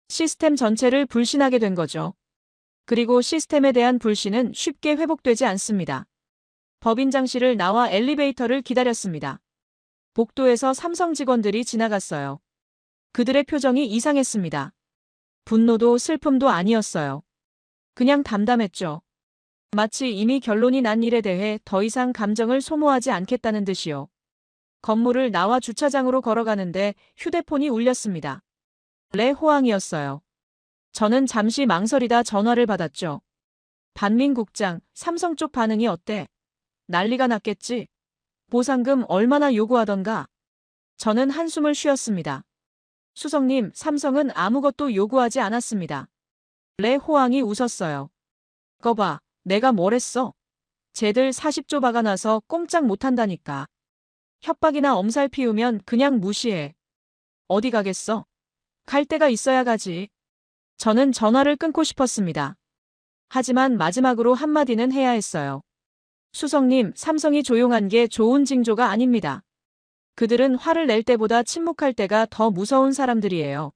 시스템 전체를 불신하게 된 거죠. 그리고 시스템에 대한 불신은 쉽게 회복되지 않습니다. 법인장실을 나와 엘리베이터를 기다렸습니다. 복도에서 삼성 직원들이 지나갔어요. 그들의 표정이 이상했습니다. 분노도 슬픔도 아니었어요. 그냥 담담했죠. 마치 이미 결론이 난 일에 대해 더 이상 감정을 소모하지 않겠다는 듯이요. 건물을 나와 주차장으로 걸어가는데 휴대폰이 울렸습니다. 레 호황이었어요. 저는 잠시 망설이다 전화를 받았죠. 반민 국장, 삼성 쪽 반응이 어때? 난리가 났겠지? 보상금 얼마나 요구하던가? 저는 한숨을 쉬었습니다. 수석님, 삼성은 아무것도 요구하지 않았습니다. 레 호황이 웃었어요. 거봐, 내가 뭘 했어? 쟤들 40조 박아놔서 꼼짝 못한다니까. 협박이나 엄살 피우면 그냥 무시해. 어디 가겠어? 갈 데가 있어야 가지. 저는 전화를 끊고 싶었습니다. 하지만 마지막으로 한마디는 해야 했어요. 수석님, 삼성이 조용한 게 좋은 징조가 아닙니다. 그들은 화를 낼 때보다 침묵할 때가 더 무서운 사람들이에요.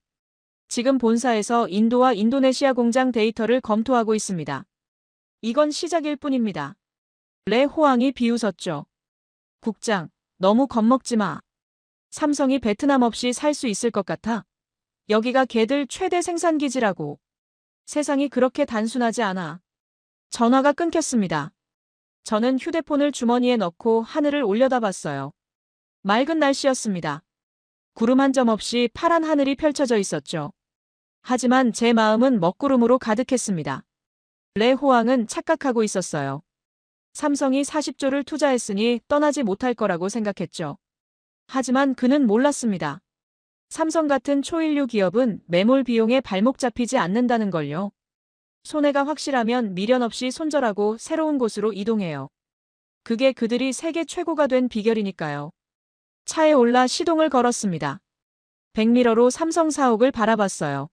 지금 본사에서 인도와 인도네시아 공장 데이터를 검토하고 있습니다. 이건 시작일 뿐입니다. 레 호황이 비웃었죠. 국장, 너무 겁먹지 마. 삼성이 베트남 없이 살 수 있을 것 같아? 여기가 걔들 최대 생산기지라고. 세상이 그렇게 단순하지 않아. 전화가 끊겼습니다. 저는 휴대폰을 주머니에 넣고 하늘을 올려다봤어요. 맑은 날씨였습니다. 구름 한 점 없이 파란 하늘이 펼쳐져 있었죠. 하지만 제 마음은 먹구름으로 가득했습니다. 레 호황은 착각하고 있었어요. 삼성이 40조를 투자했으니 떠나지 못할 거라고 생각했죠. 하지만 그는 몰랐습니다. 삼성 같은 초인류 기업은 매몰 비용에 발목 잡히지 않는다는 걸요. 손해가 확실하면 미련 없이 손절하고 새로운 곳으로 이동해요. 그게 그들이 세계 최고가 된 비결이니까요. 차에 올라 시동을 걸었습니다. 백미러로 삼성 사옥을 바라봤어요.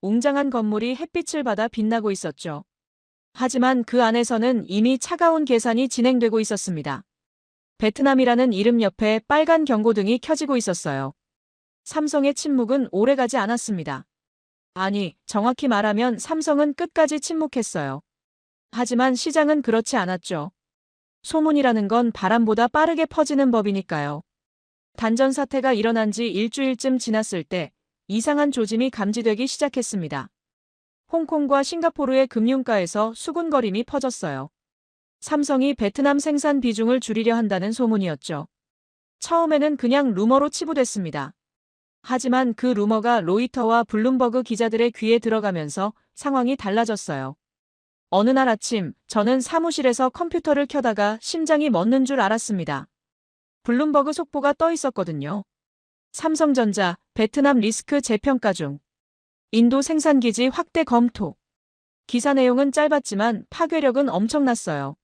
웅장한 건물이 햇빛을 받아 빛나고 있었죠. 하지만 그 안에서는 이미 차가운 계산이 진행되고 있었습니다. 베트남이라는 이름 옆에 빨간 경고등이 켜지고 있었어요. 삼성의 침묵은 오래가지 않았습니다. 아니, 정확히 말하면 삼성은 끝까지 침묵했어요. 하지만 시장은 그렇지 않았죠. 소문이라는 건 바람보다 빠르게 퍼지는 법이니까요. 단전 사태가 일어난 지 일주일쯤 지났을 때 이상한 조짐이 감지되기 시작했습니다. 홍콩과 싱가포르의 금융가에서 수군거림이 퍼졌어요. 삼성이 베트남 생산 비중을 줄이려 한다는 소문이었죠. 처음에는 그냥 루머로 치부됐습니다. 하지만 그 루머가 로이터와 블룸버그 기자들의 귀에 들어가면서 상황이 달라졌어요. 어느 날 아침 저는 사무실에서 컴퓨터를 켜다가 심장이 멎는 줄 알았습니다. 블룸버그 속보가 떠 있었거든요. 삼성전자, 베트남 리스크 재평가 중. 인도 생산기지 확대 검토. 기사 내용은 짧았지만 파괴력은 엄청났어요.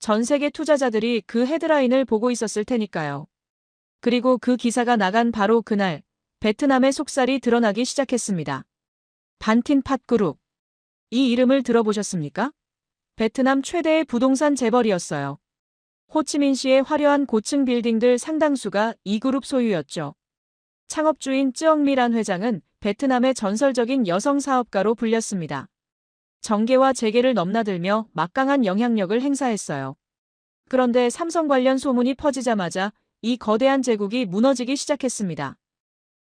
전 세계 투자자들이 그 헤드라인을 보고 있었을 테니까요. 그리고 그 기사가 나간 바로 그날, 베트남의 속살이 드러나기 시작했습니다. 반틴팟그룹. 이 이름을 들어보셨습니까? 베트남 최대의 부동산 재벌이었어요. 호치민시의 화려한 고층 빌딩들 상당수가 이 그룹 소유였죠. 창업주인 쯔엉미란 회장은 베트남의 전설적인 여성 사업가로 불렸습니다. 정계와 재계를 넘나들며 막강한 영향력을 행사했어요. 그런데 삼성 관련 소문이 퍼지자마자 이 거대한 제국이 무너지기 시작했습니다.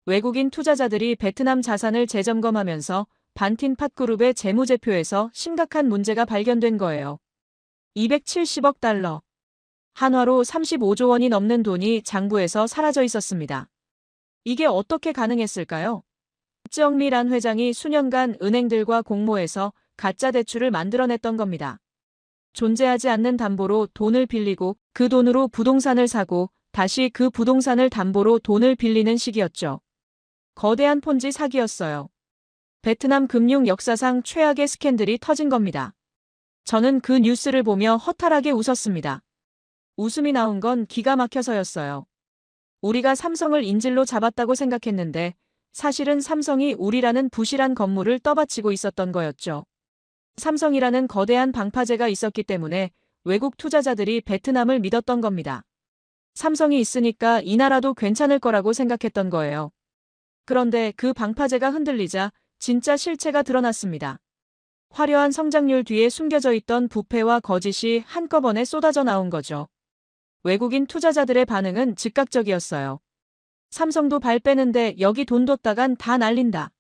외국인 투자자들이 베트남 자산을 재점검하면서 반틴팟그룹의 재무제표에서 심각한 문제가 발견된 거예요. 270억 달러. 한화로 35조 원이 넘는 돈이 장부에서 사라져 있었습니다. 이게 어떻게 가능했을까요? 쯔영미 란 회장이 수년간 은행들과 공모해서 가짜 대출을 만들어냈던 겁니다. 존재하지 않는 담보로 돈을 빌리고 그 돈으로 부동산을 사고 다시 그 부동산을 담보로 돈을 빌리는 식이었죠. 거대한 폰지 사기였어요. 베트남 금융 역사상 최악의 스캔들이 터진 겁니다. 저는 그 뉴스를 보며 허탈하게 웃었습니다. 웃음이 나온 건 기가 막혀서였어요. 우리가 삼성을 인질로 잡았다고 생각했는데 사실은 삼성이 우리라는 부실한 건물을 떠받치고 있었던 거였죠. 삼성이라는 거대한 방파제가 있었기 때문에 외국 투자자들이 베트남을 믿었던 겁니다. 삼성이 있으니까 이 나라도 괜찮을 거라고 생각했던 거예요. 그런데 그 방파제가 흔들리자 진짜 실체가 드러났습니다. 화려한 성장률 뒤에 숨겨져 있던 부패와 거짓이 한꺼번에 쏟아져 나온 거죠. 외국인 투자자들의 반응은 즉각적이었어요. 삼성도 발 빼는데 여기 돈 뒀다간 다 날린다.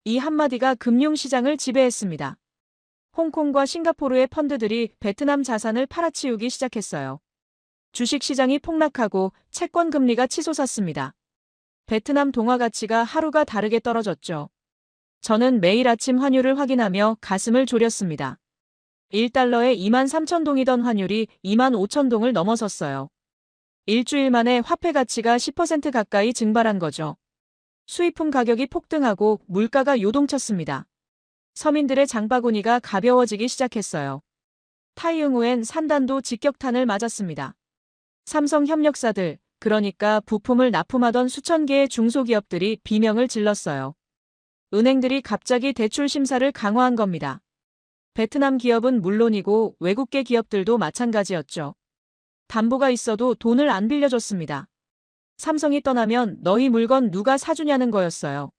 이 한마디가 금융시장을 지배했습니다. 홍콩과 싱가포르의 펀드들이 베트남 자산을 팔아치우기 시작했어요. 주식시장이 폭락하고 채권 금리가 치솟았습니다. 베트남 동화 가치가 하루가 다르게 떨어졌죠. 저는 매일 아침 환율을 확인하며 가슴을 졸였습니다. 1달러에 23,000동이던 환율이 25,000동을 넘어섰어요. 일주일 만에 화폐 가치가 10% 가까이 증발한 거죠. 수입품 가격이 폭등하고 물가가 요동쳤습니다. 서민들의 장바구니가 가벼워지기 시작했어요. 타이응우엔 산단도 직격탄을 맞았습니다. 삼성 협력사들, 그러니까 부품을 납품하던 수천 개의 중소기업들이 비명을 질렀어요. 은행들이 갑자기 대출 심사를 강화한 겁니다. 베트남 기업은 물론이고 외국계 기업들도 마찬가지였죠. 담보가 있어도 돈을 안 빌려줬습니다. 삼성이 떠나면 너희 물건 누가 사주냐는 거였어요.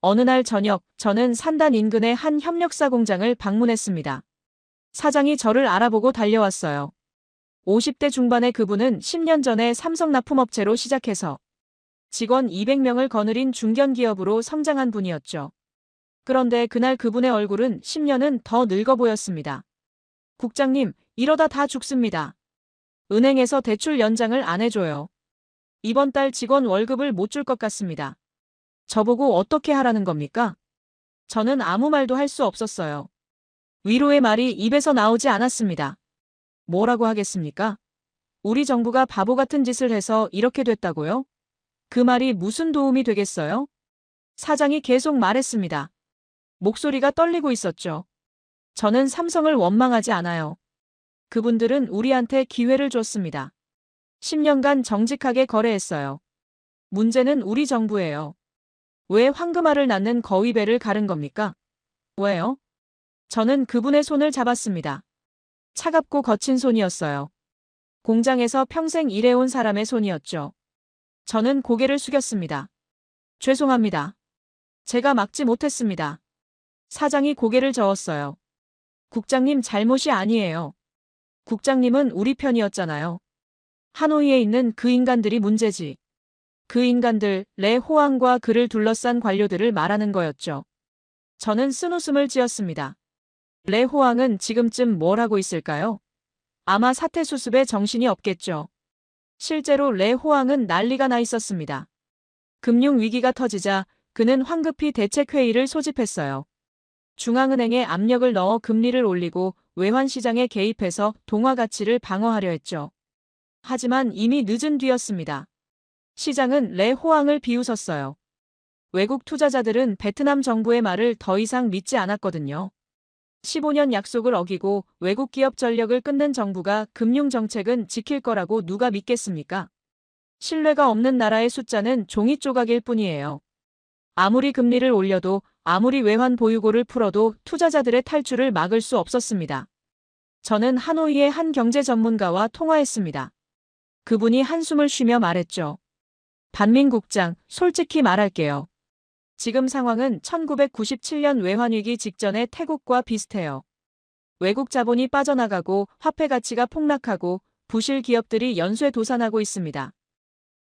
어느 날 저녁, 저는 산단 인근의 한 협력사 공장을 방문했습니다. 사장이 저를 알아보고 달려왔어요. 50대 중반의 그분은 10년 전에 삼성 납품업체로 시작해서 직원 200명을 거느린 중견기업으로 성장한 분이었죠. 그런데 그날 그분의 얼굴은 10년은 더 늙어 보였습니다. 국장님, 이러다 다 죽습니다. 은행에서 대출 연장을 안 해줘요. 이번 달 직원 월급을 못 줄 것 같습니다. 저보고 어떻게 하라는 겁니까? 저는 아무 말도 할 수 없었어요. 위로의 말이 입에서 나오지 않았습니다. 뭐라고 하겠습니까? 우리 정부가 바보 같은 짓을 해서 이렇게 됐다고요? 그 말이 무슨 도움이 되겠어요? 사장이 계속 말했습니다. 목소리가 떨리고 있었죠. 저는 삼성을 원망하지 않아요. 그분들은 우리한테 기회를 줬습니다. 10년간 정직하게 거래했어요. 문제는 우리 정부예요. 왜 황금알을 낳는 거위배를 가른 겁니까? 왜요? 저는 그분의 손을 잡았습니다. 차갑고 거친 손이었어요. 공장에서 평생 일해온 사람의 손이었죠. 저는 고개를 숙였습니다. 죄송합니다. 제가 막지 못했습니다. 사장이 고개를 저었어요. 국장님 잘못이 아니에요. 국장님은 우리 편이었잖아요. 하노이에 있는 그 인간들이 문제지. 그 인간들, 레 호황과 그를 둘러싼 관료들을 말하는 거였죠. 저는 쓴웃음을 지었습니다. 레 호황은 지금쯤 뭘 하고 있을까요? 아마 사태 수습에 정신이 없겠죠. 실제로 레 호황은 난리가 나 있었습니다. 금융 위기가 터지자 그는 황급히 대책회의를 소집했어요. 중앙은행에 압력을 넣어 금리를 올리고 외환시장에 개입해서 동화 가치를 방어하려 했죠. 하지만 이미 늦은 뒤였습니다. 시장은 레 호황을 비웃었어요. 외국 투자자들은 베트남 정부의 말을 더 이상 믿지 않았거든요. 15년 약속을 어기고 외국 기업 전력을 끊는 정부가 금융정책은 지킬 거라고 누가 믿겠습니까? 신뢰가 없는 나라의 숫자는 종이 조각일 뿐이에요. 아무리 금리를 올려도 아무리 외환 보유고를 풀어도 투자자들의 탈출을 막을 수 없었습니다. 저는 하노이의 한 경제 전문가와 통화했습니다. 그분이 한숨을 쉬며 말했죠. 반민국장, 솔직히 말할게요. 지금 상황은 1997년 외환위기 직전의 태국과 비슷해요. 외국 자본이 빠져나가고 화폐 가치가 폭락하고 부실 기업들이 연쇄 도산하고 있습니다.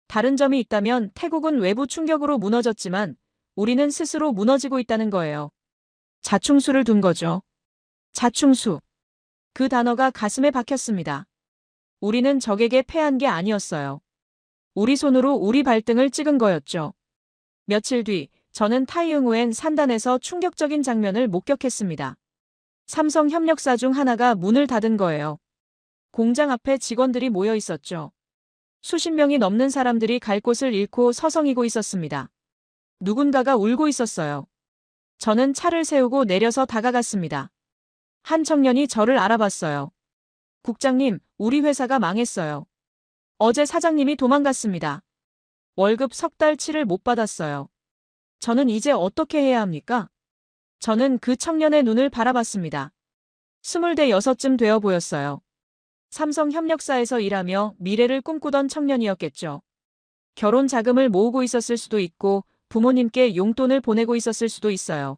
다른 점이 있다면 태국은 외부 충격으로 무너졌지만 우리는 스스로 무너지고 있다는 거예요. 자충수를 둔 거죠. 자충수. 그 단어가 가슴에 박혔습니다. 우리는 적에게 패한 게 아니었어요. 우리 손으로 우리 발등을 찍은 거였죠. 며칠 뒤 저는 타이응우엔 산단에서 충격적인 장면을 목격했습니다. 삼성 협력사 중 하나가 문을 닫은 거예요. 공장 앞에 직원들이 모여 있었죠. 수십 명이 넘는 사람들이 갈 곳을 잃고 서성이고 있었습니다. 누군가가 울고 있었어요. 저는 차를 세우고 내려서 다가갔습니다. 한 청년이 저를 알아봤어요. 국장님, 우리 회사가 망했어요. 어제 사장님이 도망갔습니다. 월급 석 달치를 못 받았어요. 저는 이제 어떻게 해야 합니까? 저는 그 청년의 눈을 바라봤습니다. 26쯤 되어 보였어요. 삼성 협력사에서 일하며 미래를 꿈꾸던 청년이었겠죠. 결혼 자금을 모으고 있었을 수도 있고 부모님께 용돈을 보내고 있었을 수도 있어요.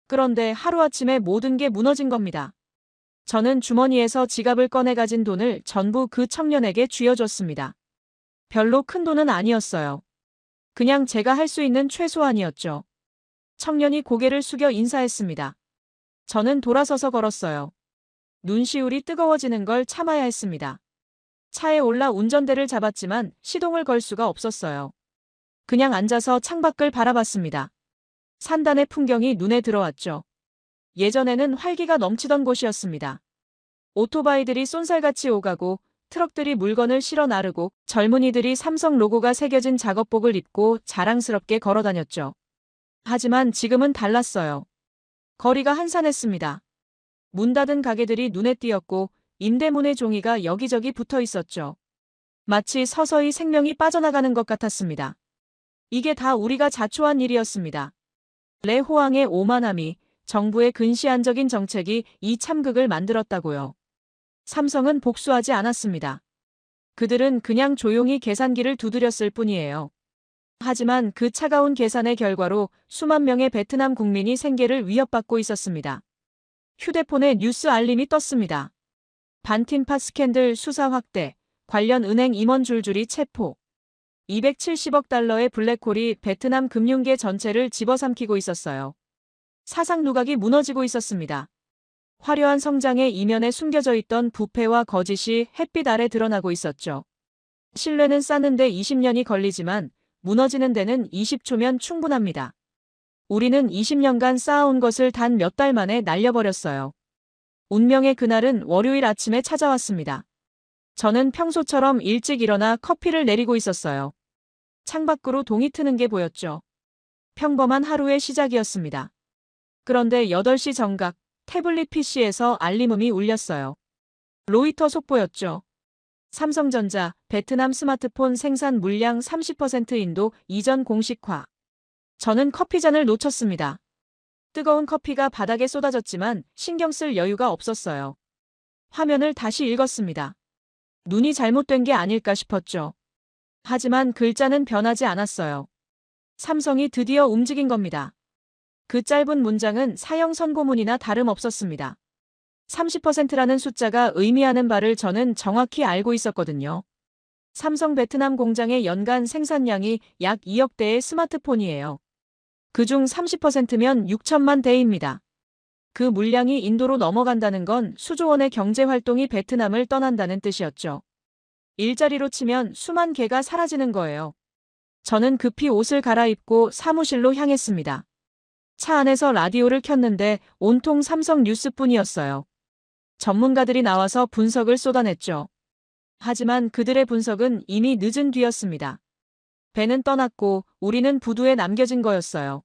그런데 하루아침에 모든 게 무너진 겁니다. 저는 주머니에서 지갑을 꺼내 가진 돈을 전부 그 청년에게 쥐어줬습니다. 별로 큰 돈은 아니었어요. 그냥 제가 할 수 있는 최소한이었죠. 청년이 고개를 숙여 인사했습니다. 저는 돌아서서 걸었어요. 눈시울이 뜨거워지는 걸 참아야 했습니다. 차에 올라 운전대를 잡았지만 시동을 걸 수가 없었어요. 그냥 앉아서 창밖을 바라봤습니다. 산단의 풍경이 눈에 들어왔죠. 예전에는 활기가 넘치던 곳이었습니다. 오토바이들이 쏜살같이 오가고 트럭들이 물건을 실어 나르고 젊은이들이 삼성 로고가 새겨진 작업복을 입고 자랑스럽게 걸어다녔죠. 하지만 지금은 달랐어요. 거리가 한산했습니다. 문 닫은 가게들이 눈에 띄었고 임대문의 종이가 여기저기 붙어 있었죠. 마치 서서히 생명이 빠져나가는 것 같았습니다. 이게 다 우리가 자초한 일이었습니다. 레 호황의 오만함이, 정부의 근시안적인 정책이 이 참극을 만들었다고요. 삼성은 복수하지 않았습니다. 그들은 그냥 조용히 계산기를 두드렸을 뿐이에요. 하지만 그 차가운 계산의 결과로 수만 명의 베트남 국민이 생계를 위협받고 있었습니다. 휴대폰에 뉴스 알림이 떴습니다. 반틴파 스캔들 수사 확대, 관련 은행 임원 줄줄이 체포. 270억 달러의 블랙홀이 베트남 금융계 전체를 집어삼키고 있었어요. 사상 누각이 무너지고 있었습니다. 화려한 성장의 이면에 숨겨져 있던 부패와 거짓이 햇빛 아래 드러나고 있었죠. 신뢰는 쌓는데 20년이 걸리지만 무너지는 데는 20초면 충분합니다. 우리는 20년간 쌓아온 것을 단 몇 달 만에 날려버렸어요. 운명의 그날은 월요일 아침에 찾아왔습니다. 저는 평소처럼 일찍 일어나 커피를 내리고 있었어요. 창밖으로 동이 트는 게 보였죠. 평범한 하루의 시작이었습니다. 그런데 8시 정각, 태블릿 PC에서 알림음이 울렸어요. 로이터 속보였죠. 삼성전자, 베트남 스마트폰 생산 물량 30% 인도 이전 공식화. 저는 커피잔을 놓쳤습니다. 뜨거운 커피가 바닥에 쏟아졌지만 신경 쓸 여유가 없었어요. 화면을 다시 읽었습니다. 눈이 잘못된 게 아닐까 싶었죠. 하지만 글자는 변하지 않았어요. 삼성이 드디어 움직인 겁니다. 그 짧은 문장은 사형 선고문이나 다름없었습니다. 30%라는 숫자가 의미하는 바를 저는 정확히 알고 있었거든요. 삼성 베트남 공장의 연간 생산량이 약 2억 대의 스마트폰이에요. 그중 30%면 6천만 대입니다. 그 물량이 인도로 넘어간다는 건 수조 원의 경제 활동이 베트남을 떠난다는 뜻이었죠. 일자리로 치면 수만 개가 사라지는 거예요. 저는 급히 옷을 갈아입고 사무실로 향했습니다. 차 안에서 라디오를 켰는데 온통 삼성 뉴스뿐이었어요. 전문가들이 나와서 분석을 쏟아냈죠. 하지만 그들의 분석은 이미 늦은 뒤였습니다. 배는 떠났고 우리는 부두에 남겨진 거였어요.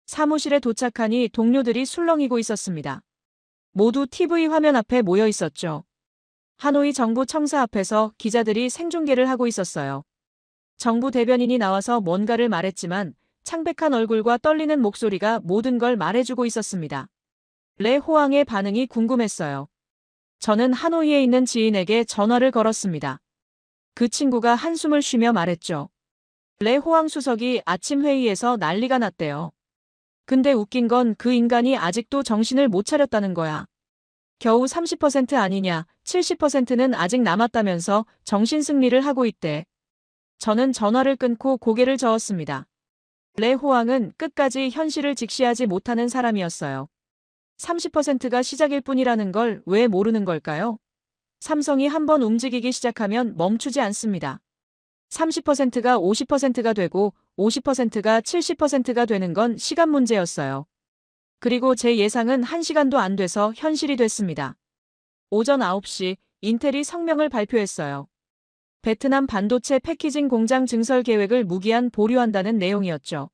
사무실에 도착하니 동료들이 술렁이고 있었습니다. 모두 TV 화면 앞에 모여 있었죠. 하노이 정부 청사 앞에서 기자들이 생중계를 하고 있었어요. 정부 대변인이 나와서 뭔가를 말했지만 창백한 얼굴과 떨리는 목소리가 모든 걸 말해주고 있었습니다. 레 호황의 반응이 궁금했어요. 저는 하노이에 있는 지인에게 전화를 걸었습니다. 그 친구가 한숨을 쉬며 말했죠. 레 호황 수석이 아침 회의에서 난리가 났대요. 근데 웃긴 건 그 인간이 아직도 정신을 못 차렸다는 거야. 겨우 30% 아니냐, 70%는 아직 남았다면서 정신 승리를 하고 있대. 저는 전화를 끊고 고개를 저었습니다. 레 호왕은 끝까지 현실을 직시하지 못하는 사람이었어요. 30%가 시작일 뿐이라는 걸 왜 모르는 걸까요? 삼성이 한번 움직이기 시작하면 멈추지 않습니다. 30%가 50%가 되고 50%가 70%가 되는 건 시간 문제였어요. 그리고 제 예상은 1시간도 안 돼서 현실이 됐습니다. 오전 9시 인텔이 성명을 발표했어요. 베트남 반도체 패키징 공장 증설 계획을 무기한 보류한다는 내용이었죠.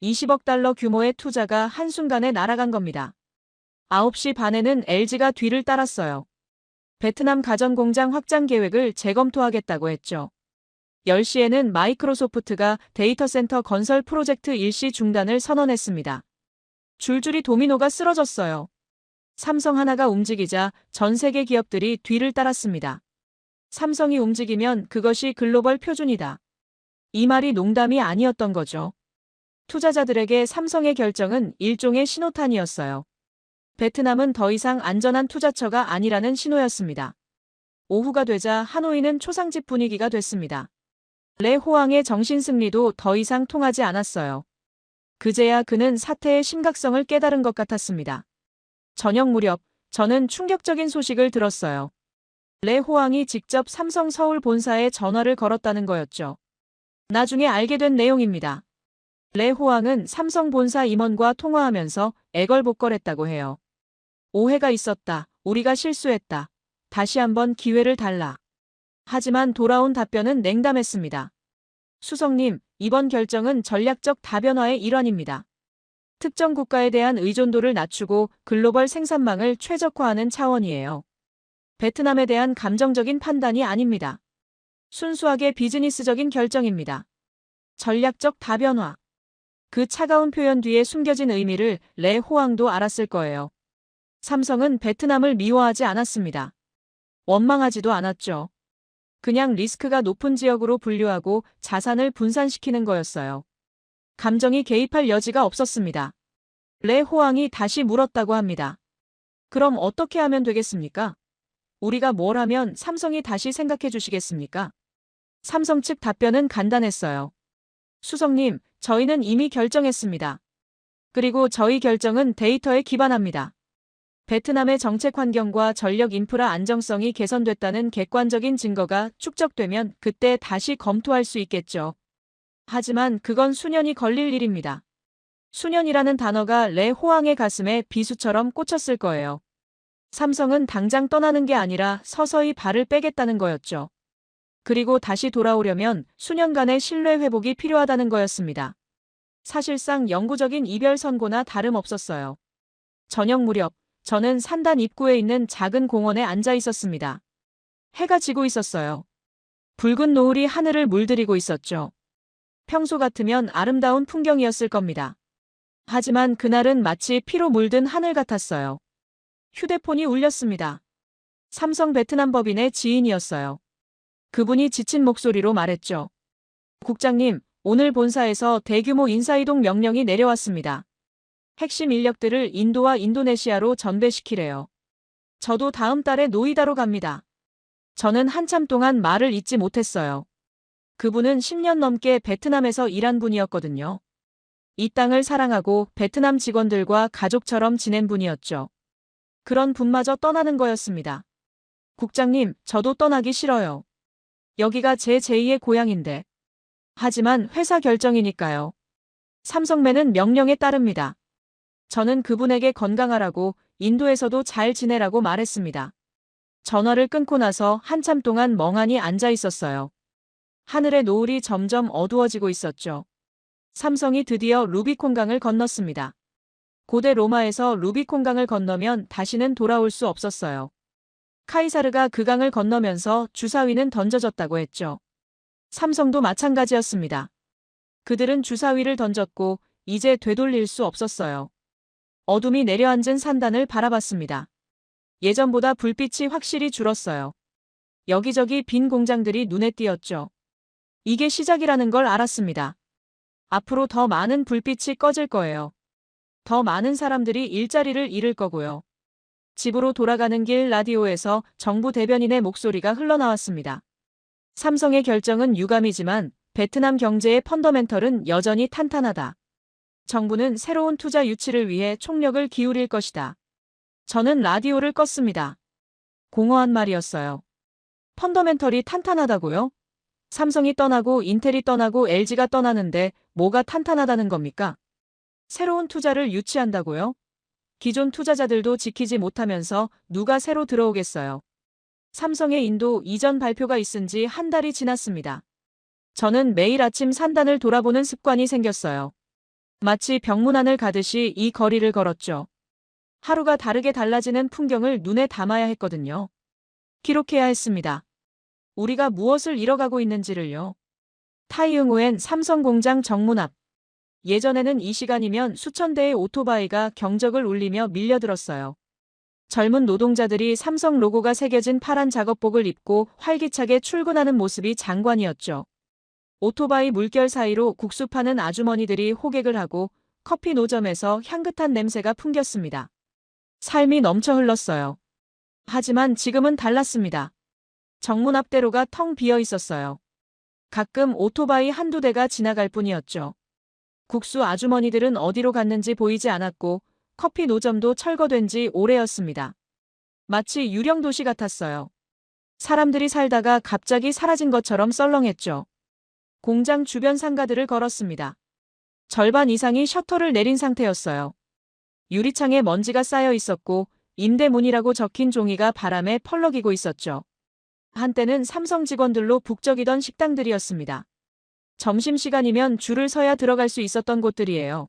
20억 달러 규모의 투자가 한순간에 날아간 겁니다. 9시 반에는 LG가 뒤를 따랐어요. 베트남 가전 공장 확장 계획을 재검토하겠다고 했죠. 10시에는 마이크로소프트가 데이터 센터 건설 프로젝트 일시 중단을 선언했습니다. 줄줄이 도미노가 쓰러졌어요. 삼성 하나가 움직이자 전 세계 기업들이 뒤를 따랐습니다. 삼성이 움직이면 그것이 글로벌 표준이다. 이 말이 농담이 아니었던 거죠. 투자자들에게 삼성의 결정은 일종의 신호탄이었어요. 베트남은 더 이상 안전한 투자처가 아니라는 신호였습니다. 오후가 되자 하노이는 초상집 분위기가 됐습니다. 레 호왕의 정신승리도 더 이상 통하지 않았어요. 그제야 그는 사태의 심각성을 깨달은 것 같았습니다. 저녁 무렵 저는 충격적인 소식을 들었어요. 레 호왕이 직접 삼성 서울 본사에 전화를 걸었다는 거였죠. 나중에 알게 된 내용입니다. 레 호왕은 삼성 본사 임원과 통화하면서 애걸복걸했다고 해요. 오해가 있었다. 우리가 실수했다. 다시 한번 기회를 달라. 하지만 돌아온 답변은 냉담했습니다. 수석님, 이번 결정은 전략적 다변화의 일환입니다. 특정 국가에 대한 의존도를 낮추고 글로벌 생산망을 최적화하는 차원이에요. 베트남에 대한 감정적인 판단이 아닙니다. 순수하게 비즈니스적인 결정입니다. 전략적 다변화. 그 차가운 표현 뒤에 숨겨진 의미를 레 호왕도 알았을 거예요. 삼성은 베트남을 미워하지 않았습니다. 원망하지도 않았죠. 그냥 리스크가 높은 지역으로 분류하고 자산을 분산시키는 거였어요. 감정이 개입할 여지가 없었습니다. 레 호왕이 다시 물었다고 합니다. 그럼 어떻게 하면 되겠습니까? 우리가 뭘 하면 삼성이 다시 생각해 주시겠습니까? 삼성 측 답변은 간단했어요. 수석님, 저희는 이미 결정했습니다. 그리고 저희 결정은 데이터에 기반합니다. 베트남의 정책 환경과 전력 인프라 안정성이 개선됐다는 객관적인 증거가 축적되면 그때 다시 검토할 수 있겠죠. 하지만 그건 수년이 걸릴 일입니다. 수년이라는 단어가 레 호왕의 가슴에 비수처럼 꽂혔을 거예요. 삼성은 당장 떠나는 게 아니라 서서히 발을 빼겠다는 거였죠. 그리고 다시 돌아오려면 수년간의 신뢰 회복이 필요하다는 거였습니다. 사실상 영구적인 이별 선고나 다름없었어요. 저녁 무렵 저는 산단 입구에 있는 작은 공원에 앉아 있었습니다. 해가 지고 있었어요. 붉은 노을이 하늘을 물들이고 있었죠. 평소 같으면 아름다운 풍경이었을 겁니다. 하지만 그날은 마치 피로 물든 하늘 같았어요. 휴대폰이 울렸습니다. 삼성 베트남 법인의 지인이었어요. 그분이 지친 목소리로 말했죠. 국장님, 오늘 본사에서 대규모 인사이동 명령이 내려왔습니다. 핵심 인력들을 인도와 인도네시아로 전배시키래요. 저도 다음 달에 노이다로 갑니다. 저는 한참 동안 말을 잇지 못했어요. 그분은 10년 넘게 베트남에서 일한 분이었거든요. 이 땅을 사랑하고 베트남 직원들과 가족처럼 지낸 분이었죠. 그런 분마저 떠나는 거였습니다. 국장님, 저도 떠나기 싫어요. 여기가 제 제2의 고향인데. 하지만 회사 결정이니까요. 삼성매는 명령에 따릅니다. 저는 그분에게 건강하라고 인도에서도 잘 지내라고 말했습니다. 전화를 끊고 나서 한참 동안 멍하니 앉아 있었어요. 하늘의 노을이 점점 어두워지고 있었죠. 삼성이 드디어 루비콘강을 건넜습니다. 고대 로마에서 루비콘강을 건너면 다시는 돌아올 수 없었어요. 카이사르가 그 강을 건너면서 주사위는 던져졌다고 했죠. 삼성도 마찬가지였습니다. 그들은 주사위를 던졌고 이제 되돌릴 수 없었어요. 어둠이 내려앉은 산단을 바라봤습니다. 예전보다 불빛이 확실히 줄었어요. 여기저기 빈 공장들이 눈에 띄었죠. 이게 시작이라는 걸 알았습니다. 앞으로 더 많은 불빛이 꺼질 거예요. 더 많은 사람들이 일자리를 잃을 거고요. 집으로 돌아가는 길 라디오에서 정부 대변인의 목소리가 흘러나왔습니다. 삼성의 결정은 유감이지만 베트남 경제의 펀더멘털은 여전히 탄탄하다. 정부는 새로운 투자 유치를 위해 총력을 기울일 것이다. 저는 라디오를 껐습니다. 공허한 말이었어요. 펀더멘털이 탄탄하다고요? 삼성이 떠나고 인텔이 떠나고 LG가 떠나는데 뭐가 탄탄하다는 겁니까? 새로운 투자를 유치한다고요? 기존 투자자들도 지키지 못하면서 누가 새로 들어오겠어요? 삼성의 인도 이전 발표가 있은 지 한 달이 지났습니다. 저는 매일 아침 산단을 돌아보는 습관이 생겼어요. 마치 병문안을 가듯이 이 거리를 걸었죠. 하루가 다르게 달라지는 풍경을 눈에 담아야 했거든요. 기록해야 했습니다. 우리가 무엇을 잃어가고 있는지를요. 타이응우엔 삼성 공장 정문 앞. 예전에는 이 시간이면 수천 대의 오토바이가 경적을 울리며 밀려들었어요. 젊은 노동자들이 삼성 로고가 새겨진 파란 작업복을 입고 활기차게 출근하는 모습이 장관이었죠. 오토바이 물결 사이로 국수 파는 아주머니들이 호객을 하고 커피 노점에서 향긋한 냄새가 풍겼습니다. 삶이 넘쳐 흘렀어요. 하지만 지금은 달랐습니다. 정문 앞대로가 텅 비어 있었어요. 가끔 오토바이 한두 대가 지나갈 뿐이었죠. 국수 아주머니들은 어디로 갔는지 보이지 않았고 커피 노점도 철거된 지 오래였습니다. 마치 유령 도시 같았어요. 사람들이 살다가 갑자기 사라진 것처럼 썰렁했죠. 공장 주변 상가들을 걸었습니다. 절반 이상이 셔터를 내린 상태였어요. 유리창에 먼지가 쌓여 있었고 임대문이라고 적힌 종이가 바람에 펄럭이고 있었죠. 한때는 삼성 직원들로 북적이던 식당들이었습니다. 점심시간이면 줄을 서야 들어갈 수 있었던 곳들이에요.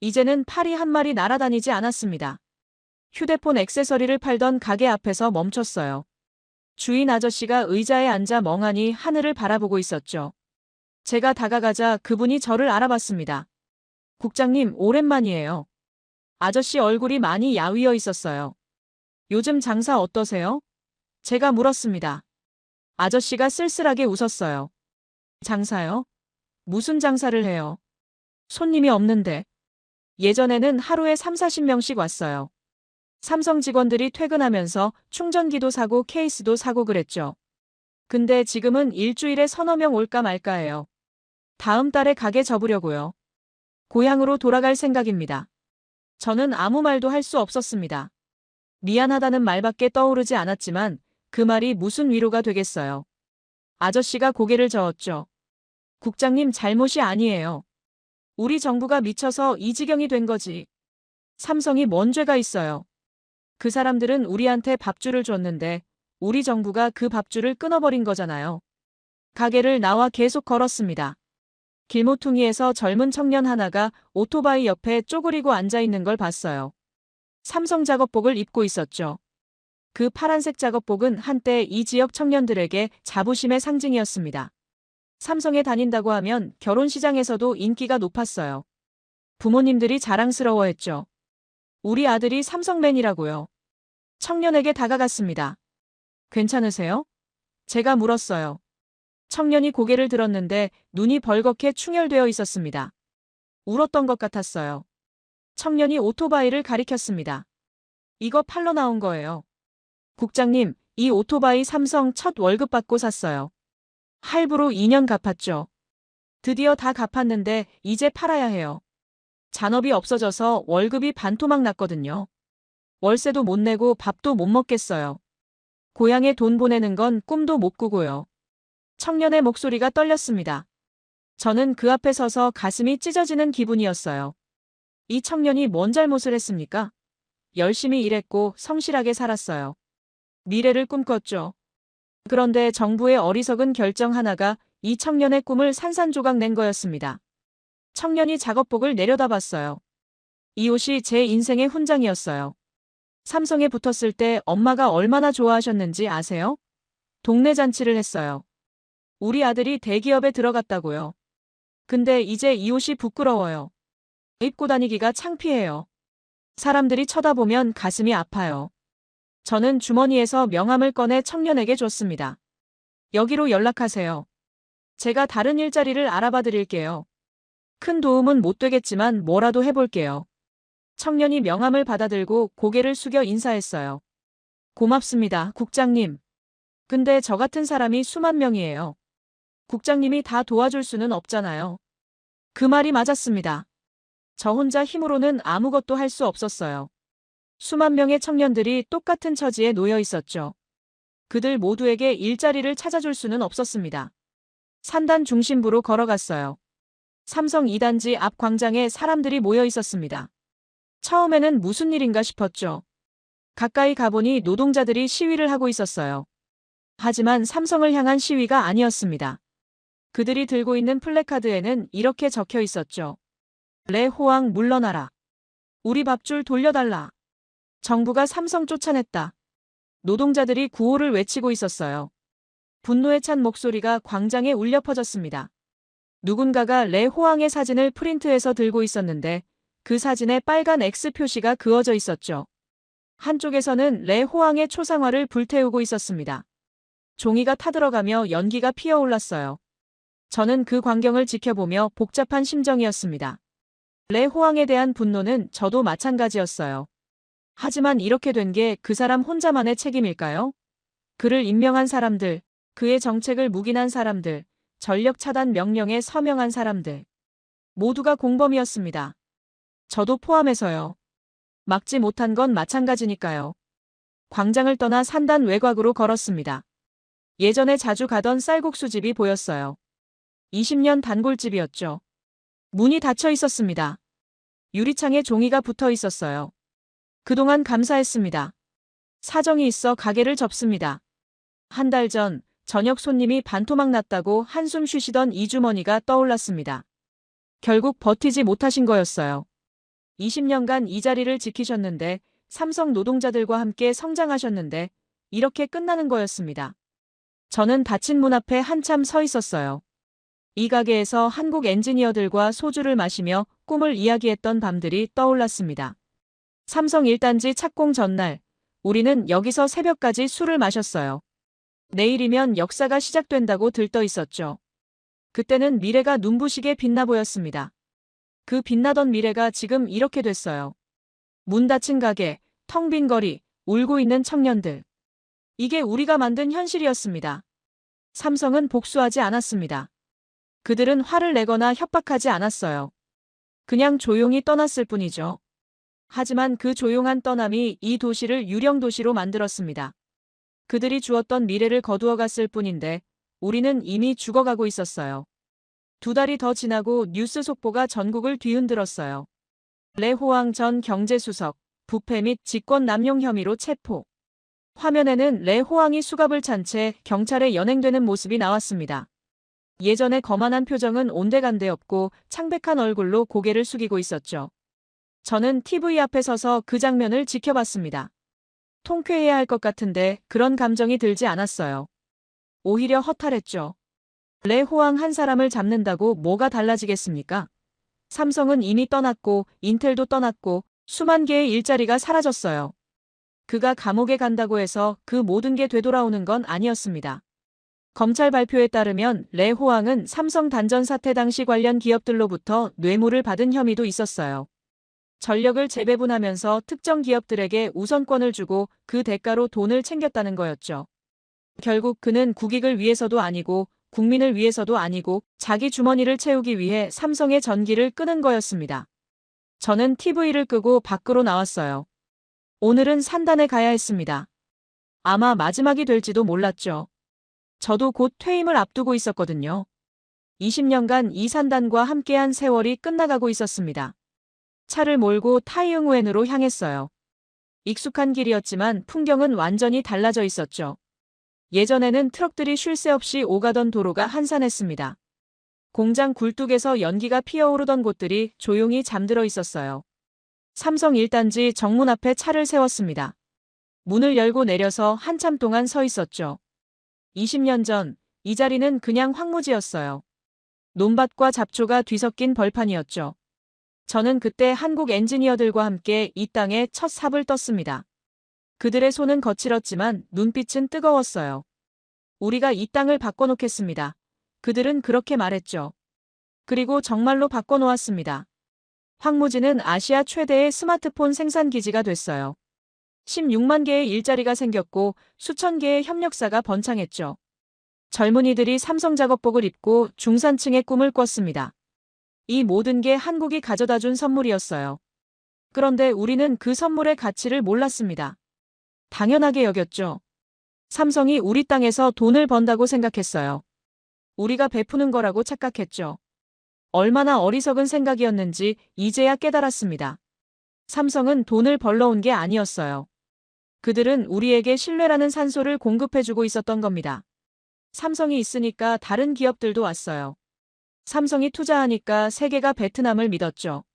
이제는 파리 한 마리 날아다니지 않았습니다. 휴대폰 액세서리를 팔던 가게 앞에서 멈췄어요. 주인 아저씨가 의자에 앉아 멍하니 하늘을 바라보고 있었죠. 제가 다가가자 그분이 저를 알아봤습니다. 국장님, 오랜만이에요. 아저씨 얼굴이 많이 야위어 있었어요. 요즘 장사 어떠세요? 제가 물었습니다. 아저씨가 쓸쓸하게 웃었어요. 장사요? 무슨 장사를 해요? 손님이 없는데. 예전에는 하루에 30-40명씩 왔어요. 삼성 직원들이 퇴근하면서 충전기도 사고 케이스도 사고 그랬죠. 근데 지금은 일주일에 서너 명 올까 말까해요. 다음 달에 가게 접으려고요. 고향으로 돌아갈 생각입니다. 저는 아무 말도 할 수 없었습니다. 미안하다는 말밖에 떠오르지 않았지만 그 말이 무슨 위로가 되겠어요. 아저씨가 고개를 저었죠. 국장님 잘못이 아니에요. 우리 정부가 미쳐서 이 지경이 된 거지. 삼성이 뭔 죄가 있어요. 그 사람들은 우리한테 밥줄을 줬는데 우리 정부가 그 밥줄을 끊어버린 거잖아요. 가게를 나와 계속 걸었습니다. 길모퉁이에서 젊은 청년 하나가 오토바이 옆에 쪼그리고 앉아있는 걸 봤어요. 삼성 작업복을 입고 있었죠. 그 파란색 작업복은 한때 이 지역 청년들에게 자부심의 상징이었습니다. 삼성에 다닌다고 하면 결혼시장에서도 인기가 높았어요. 부모님들이 자랑스러워했죠. 우리 아들이 삼성맨이라고요. 청년에게 다가갔습니다. 괜찮으세요? 제가 물었어요. 청년이 고개를 들었는데 눈이 벌겋게 충혈되어 있었습니다. 울었던 것 같았어요. 청년이 오토바이를 가리켰습니다. 이거 팔러 나온 거예요. 국장님, 이 오토바이 삼성 첫 월급 받고 샀어요. 할부로 2년 갚았죠. 드디어 다 갚았는데 이제 팔아야 해요. 잔업이 없어져서 월급이 반토막 났거든요. 월세도 못 내고 밥도 못 먹겠어요. 고향에 돈 보내는 건 꿈도 못 꾸고요. 청년의 목소리가 떨렸습니다. 저는 그 앞에 서서 가슴이 찢어지는 기분이었어요. 이 청년이 뭔 잘못을 했습니까? 열심히 일했고 성실하게 살았어요. 미래를 꿈꿨죠. 그런데 정부의 어리석은 결정 하나가 이 청년의 꿈을 산산조각 낸 거였습니다. 청년이 작업복을 내려다봤어요. 이 옷이 제 인생의 훈장이었어요. 삼성에 붙었을 때 엄마가 얼마나 좋아하셨는지 아세요? 동네 잔치를 했어요. 우리 아들이 대기업에 들어갔다고요. 근데 이제 이 옷이 부끄러워요. 입고 다니기가 창피해요. 사람들이 쳐다보면 가슴이 아파요. 저는 주머니에서 명함을 꺼내 청년에게 줬습니다. 여기로 연락하세요. 제가 다른 일자리를 알아봐 드릴게요. 큰 도움은 못 되겠지만 뭐라도 해볼게요. 청년이 명함을 받아들고 고개를 숙여 인사했어요. 고맙습니다, 국장님. 근데 저 같은 사람이 수만 명이에요. 국장님이 다 도와줄 수는 없잖아요. 그 말이 맞았습니다. 저 혼자 힘으로는 아무것도 할 수 없었어요. 수만 명의 청년들이 똑같은 처지에 놓여 있었죠. 그들 모두에게 일자리를 찾아줄 수는 없었습니다. 산단 중심부로 걸어갔어요. 삼성 2단지 앞 광장에 사람들이 모여 있었습니다. 처음에는 무슨 일인가 싶었죠. 가까이 가보니 노동자들이 시위를 하고 있었어요. 하지만 삼성을 향한 시위가 아니었습니다. 그들이 들고 있는 플래카드에는 이렇게 적혀 있었죠. 레 호왕 물러나라. 우리 밥줄 돌려달라. 정부가 삼성 쫓아냈다. 노동자들이 구호를 외치고 있었어요. 분노에 찬 목소리가 광장에 울려 퍼졌습니다. 누군가가 레 호왕의 사진을 프린트해서 들고 있었는데 그 사진에 빨간 X 표시가 그어져 있었죠. 한쪽에서는 레 호왕의 초상화를 불태우고 있었습니다. 종이가 타들어가며 연기가 피어올랐어요. 저는 그 광경을 지켜보며 복잡한 심정이었습니다. 레 호왕에 대한 분노는 저도 마찬가지였어요. 하지만 이렇게 된 게 그 사람 혼자만의 책임일까요? 그를 임명한 사람들, 그의 정책을 묵인한 사람들, 전력 차단 명령에 서명한 사람들. 모두가 공범이었습니다. 저도 포함해서요. 막지 못한 건 마찬가지니까요. 광장을 떠나 산단 외곽으로 걸었습니다. 예전에 자주 가던 쌀국수집이 보였어요. 20년 단골집이었죠. 문이 닫혀 있었습니다. 유리창에 종이가 붙어 있었어요. 그동안 감사했습니다. 사정이 있어 가게를 접습니다. 한 달 전 저녁 손님이 반토막 났다고 한숨 쉬시던 이주머니가 떠올랐습니다. 결국 버티지 못하신 거였어요. 20년간 이 자리를 지키셨는데 삼성 노동자들과 함께 성장하셨는데 이렇게 끝나는 거였습니다. 저는 닫힌 문 앞에 한참 서 있었어요. 이 가게에서 한국 엔지니어들과 소주를 마시며 꿈을 이야기했던 밤들이 떠올랐습니다. 삼성 1단지 착공 전날, 우리는 여기서 새벽까지 술을 마셨어요. 내일이면 역사가 시작된다고 들떠 있었죠. 그때는 미래가 눈부시게 빛나 보였습니다. 그 빛나던 미래가 지금 이렇게 됐어요. 문 닫힌 가게, 텅 빈 거리, 울고 있는 청년들. 이게 우리가 만든 현실이었습니다. 삼성은 복수하지 않았습니다. 그들은 화를 내거나 협박하지 않았어요. 그냥 조용히 떠났을 뿐이죠. 하지만 그 조용한 떠남이 이 도시를 유령 도시로 만들었습니다. 그들이 주었던 미래를 거두어 갔을 뿐인데 우리는 이미 죽어가고 있었어요. 2달이 더 지나고 뉴스 속보가 전국을 뒤흔들었어요. 레 호왕 전 경제수석, 부패 및 직권 남용 혐의로 체포. 화면에는 레 호왕이 수갑을 찬 채 경찰에 연행되는 모습이 나왔습니다. 예전의 거만한 표정은 온데간데 없고 창백한 얼굴로 고개를 숙이고 있었죠. 저는 TV 앞에 서서 그 장면을 지켜봤습니다. 통쾌해야 할 것 같은데 그런 감정이 들지 않았어요. 오히려 허탈했죠. 레 호왕 한 사람을 잡는다고 뭐가 달라지겠습니까? 삼성은 이미 떠났고 인텔도 떠났고 수만 개의 일자리가 사라졌어요. 그가 감옥에 간다고 해서 그 모든 게 되돌아오는 건 아니었습니다. 검찰 발표에 따르면 레 호왕은 삼성 단전 사태 당시 관련 기업들로부터 뇌물을 받은 혐의도 있었어요. 전력을 재배분하면서 특정 기업들에게 우선권을 주고 그 대가로 돈을 챙겼다는 거였죠. 결국 그는 국익을 위해서도 아니고 국민을 위해서도 아니고 자기 주머니를 채우기 위해 삼성의 전기를 끄는 거였습니다. 저는 TV를 끄고 밖으로 나왔어요. 오늘은 산단에 가야 했습니다. 아마 마지막이 될지도 몰랐죠. 저도 곧 퇴임을 앞두고 있었거든요. 20년간 이 산단과 함께한 세월이 끝나가고 있었습니다. 차를 몰고 타이응우엔으로 향했어요. 익숙한 길이었지만 풍경은 완전히 달라져 있었죠. 예전에는 트럭들이 쉴 새 없이 오가던 도로가 한산했습니다. 공장 굴뚝에서 연기가 피어오르던 곳들이 조용히 잠들어 있었어요. 삼성 1단지 정문 앞에 차를 세웠습니다. 문을 열고 내려서 한참 동안 서 있었죠. 20년 전, 이 자리는 그냥 황무지였어요. 논밭과 잡초가 뒤섞인 벌판이었죠. 저는 그때 한국 엔지니어들과 함께 이 땅에 첫 삽을 떴습니다. 그들의 손은 거칠었지만 눈빛은 뜨거웠어요. 우리가 이 땅을 바꿔놓겠습니다. 그들은 그렇게 말했죠. 그리고 정말로 바꿔놓았습니다. 황무지는 아시아 최대의 스마트폰 생산 기지가 됐어요. 16만 개의 일자리가 생겼고 수천 개의 협력사가 번창했죠. 젊은이들이 삼성 작업복을 입고 중산층의 꿈을 꿨습니다. 이 모든 게 한국이 가져다 준 선물이었어요. 그런데 우리는 그 선물의 가치를 몰랐습니다. 당연하게 여겼죠. 삼성이 우리 땅에서 돈을 번다고 생각했어요. 우리가 베푸는 거라고 착각했죠. 얼마나 어리석은 생각이었는지 이제야 깨달았습니다. 삼성은 돈을 벌러 온 게 아니었어요. 그들은 우리에게 신뢰라는 산소를 공급해주고 있었던 겁니다. 삼성이 있으니까 다른 기업들도 왔어요. 삼성이 투자하니까 세계가 베트남을 믿었죠.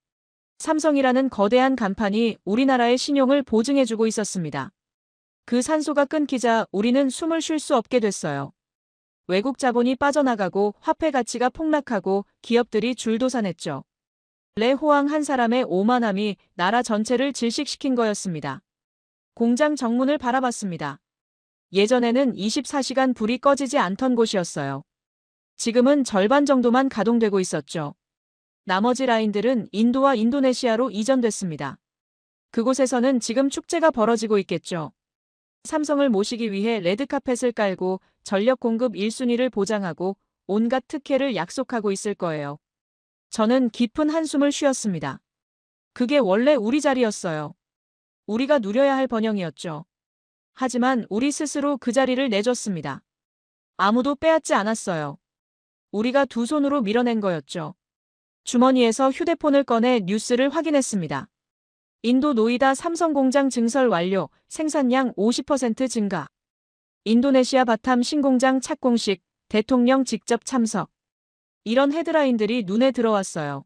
삼성이라는 거대한 간판이 우리나라의 신용을 보증해주고 있었습니다. 그 산소가 끊기자 우리는 숨을 쉴 수 없게 됐어요. 외국 자본이 빠져나가고 화폐 가치가 폭락하고 기업들이 줄도산했죠. 레호왕 한 사람의 오만함이 나라 전체를 질식시킨 거였습니다. 공장 정문을 바라봤습니다. 예전에는 24시간 불이 꺼지지 않던 곳이었어요. 지금은 절반 정도만 가동되고 있었죠. 나머지 라인들은 인도와 인도네시아로 이전됐습니다. 그곳에서는 지금 축제가 벌어지고 있겠죠. 삼성을 모시기 위해 레드카펫을 깔고 전력 공급 1순위를 보장하고 온갖 특혜를 약속하고 있을 거예요. 저는 깊은 한숨을 쉬었습니다. 그게 원래 우리 자리였어요. 우리가 누려야 할 번영이었죠. 하지만 우리 스스로 그 자리를 내줬습니다. 아무도 빼앗지 않았어요. 우리가 두 손으로 밀어낸 거였죠. 주머니에서 휴대폰을 꺼내 뉴스를 확인했습니다. 인도 노이다 삼성 공장 증설 완료, 생산량 50% 증가. 인도네시아 바탐 신공장 착공식, 대통령 직접 참석. 이런 헤드라인들이 눈에 들어왔어요.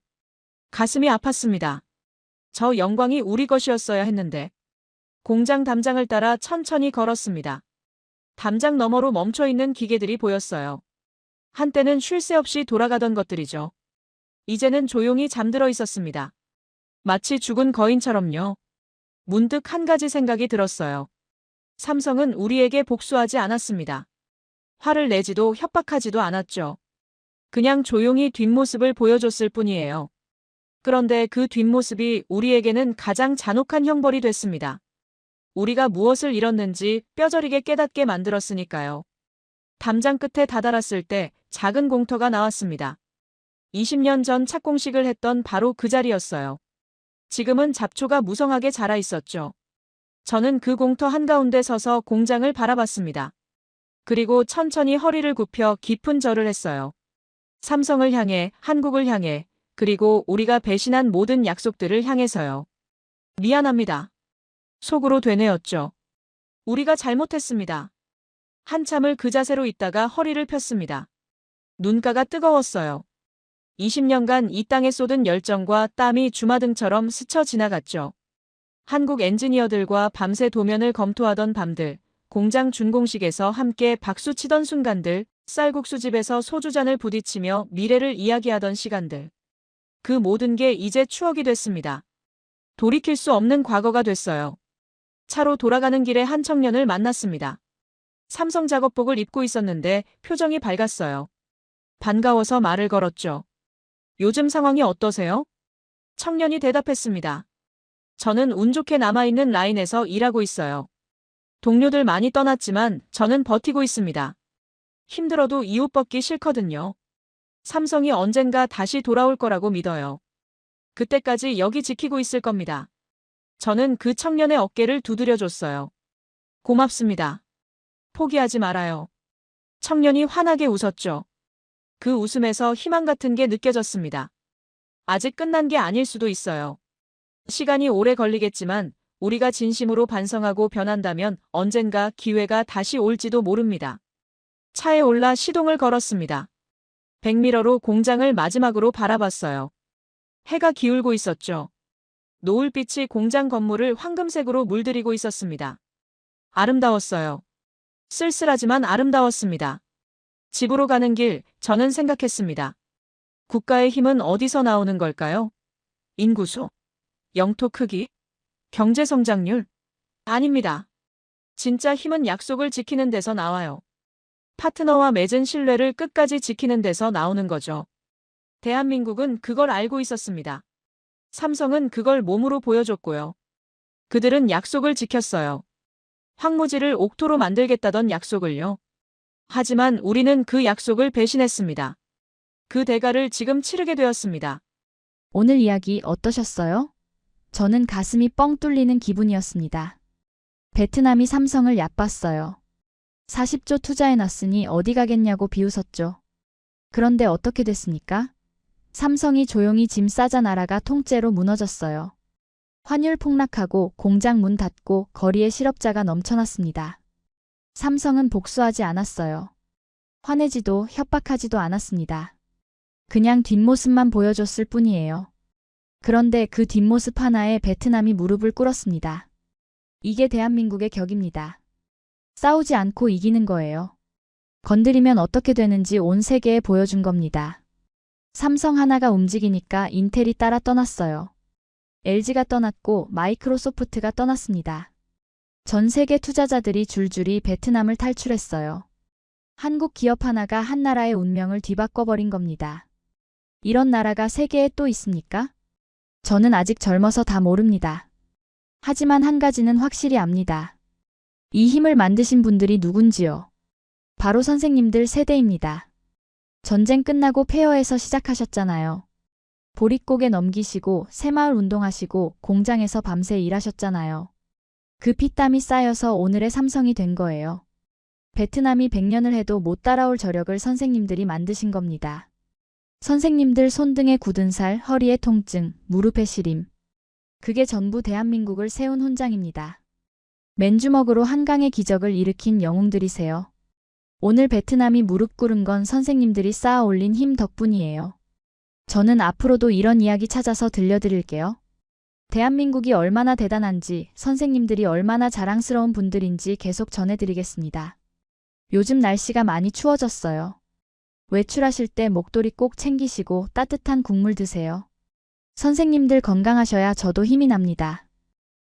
가슴이 아팠습니다. 저 영광이 우리 것이었어야 했는데. 공장 담장을 따라 천천히 걸었습니다. 담장 너머로 멈춰있는 기계들이 보였어요. 한때는 쉴 새 없이 돌아가던 것들이죠. 이제는 조용히 잠들어 있었습니다. 마치 죽은 거인처럼요. 문득 한 가지 생각이 들었어요. 삼성은 우리에게 복수하지 않았습니다. 화를 내지도 협박하지도 않았죠. 그냥 조용히 뒷모습을 보여줬을 뿐이에요. 그런데 그 뒷모습이 우리에게는 가장 잔혹한 형벌이 됐습니다. 우리가 무엇을 잃었는지 뼈저리게 깨닫게 만들었으니까요. 담장 끝에 다다랐을 때 작은 공터가 나왔습니다. 20년 전 착공식을 했던 바로 그 자리였어요. 지금은 잡초가 무성하게 자라 있었죠. 저는 그 공터 한가운데 서서 공장을 바라봤습니다. 그리고 천천히 허리를 굽혀 깊은 절을 했어요. 삼성을 향해, 한국을 향해, 그리고 우리가 배신한 모든 약속들을 향해서요. 미안합니다. 속으로 되뇌었죠. 우리가 잘못했습니다. 한참을 그 자세로 있다가 허리를 폈습니다. 눈가가 뜨거웠어요. 20년간 이 땅에 쏟은 열정과 땀이 주마등처럼 스쳐 지나갔죠. 한국 엔지니어들과 밤새 도면을 검토하던 밤들, 공장 준공식에서 함께 박수치던 순간들, 쌀국수집에서 소주잔을 부딪히며 미래를 이야기하던 시간들. 그 모든 게 이제 추억이 됐습니다. 돌이킬 수 없는 과거가 됐어요. 차로 돌아가는 길에 한 청년을 만났습니다. 삼성 작업복을 입고 있었는데 표정이 밝았어요. 반가워서 말을 걸었죠. 요즘 상황이 어떠세요? 청년이 대답했습니다. 저는 운 좋게 남아있는 라인에서 일하고 있어요. 동료들 많이 떠났지만 저는 버티고 있습니다. 힘들어도 이 옷 벗기 싫거든요. 삼성이 언젠가 다시 돌아올 거라고 믿어요. 그때까지 여기 지키고 있을 겁니다. 저는 그 청년의 어깨를 두드려줬어요. 고맙습니다. 포기하지 말아요. 청년이 환하게 웃었죠. 그 웃음에서 희망 같은 게 느껴졌습니다. 아직 끝난 게 아닐 수도 있어요. 시간이 오래 걸리겠지만 우리가 진심으로 반성하고 변한다면 언젠가 기회가 다시 올지도 모릅니다. 차에 올라 시동을 걸었습니다. 백미러로 공장을 마지막으로 바라봤어요. 해가 기울고 있었죠. 노을빛이 공장 건물을 황금색으로 물들이고 있었습니다. 아름다웠어요. 쓸쓸하지만 아름다웠습니다. 집으로 가는 길, 저는 생각했습니다. 국가의 힘은 어디서 나오는 걸까요? 인구수? 영토 크기? 경제 성장률? 아닙니다. 진짜 힘은 약속을 지키는 데서 나와요. 파트너와 맺은 신뢰를 끝까지 지키는 데서 나오는 거죠. 대한민국은 그걸 알고 있었습니다. 삼성은 그걸 몸으로 보여줬고요. 그들은 약속을 지켰어요. 황무지를 옥토로 만들겠다던 약속을요. 하지만 우리는 그 약속을 배신했습니다. 그 대가를 지금 치르게 되었습니다. 오늘 이야기 어떠셨어요? 저는 가슴이 뻥 뚫리는 기분이었습니다. 베트남이 삼성을 얕봤어요. 40조 투자해놨으니 어디 가겠냐고 비웃었죠. 그런데 어떻게 됐습니까? 삼성이 조용히 짐 싸자 나라가 통째로 무너졌어요. 환율 폭락하고 공장 문 닫고 거리에 실업자가 넘쳐났습니다. 삼성은 복수하지 않았어요. 화내지도 협박하지도 않았습니다. 그냥 뒷모습만 보여줬을 뿐이에요. 그런데 그 뒷모습 하나에 베트남이 무릎을 꿇었습니다. 이게 대한민국의 격입니다. 싸우지 않고 이기는 거예요. 건드리면 어떻게 되는지 온 세계에 보여준 겁니다. 삼성 하나가 움직이니까 인텔이 따라 떠났어요. LG가 떠났고 마이크로소프트가 떠났습니다. 전 세계 투자자들이 줄줄이 베트남을 탈출했어요. 한국 기업 하나가 한 나라의 운명을 뒤바꿔버린 겁니다. 이런 나라가 세계에 또 있습니까? 저는 아직 젊어서 다 모릅니다. 하지만 한 가지는 확실히 압니다. 이 힘을 만드신 분들이 누군지요? 바로 선생님들 세대입니다. 전쟁 끝나고 폐허에서 시작하셨잖아요. 보릿고개 넘기시고 새마을 운동하시고 공장에서 밤새 일하셨잖아요. 그 피땀이 쌓여서 오늘의 삼성이 된 거예요. 베트남이 100년을 해도 못 따라올 저력을 선생님들이 만드신 겁니다. 선생님들 손등에 굳은 살, 허리에 통증, 무릎에 시림. 그게 전부 대한민국을 세운 훈장입니다. 맨주먹으로 한강의 기적을 일으킨 영웅들이세요. 오늘 베트남이 무릎 꿇은 건 선생님들이 쌓아 올린 힘 덕분이에요. 저는 앞으로도 이런 이야기 찾아서 들려드릴게요. 대한민국이 얼마나 대단한지, 선생님들이 얼마나 자랑스러운 분들인지 계속 전해드리겠습니다. 요즘 날씨가 많이 추워졌어요. 외출하실 때 목도리 꼭 챙기시고 따뜻한 국물 드세요. 선생님들 건강하셔야 저도 힘이 납니다.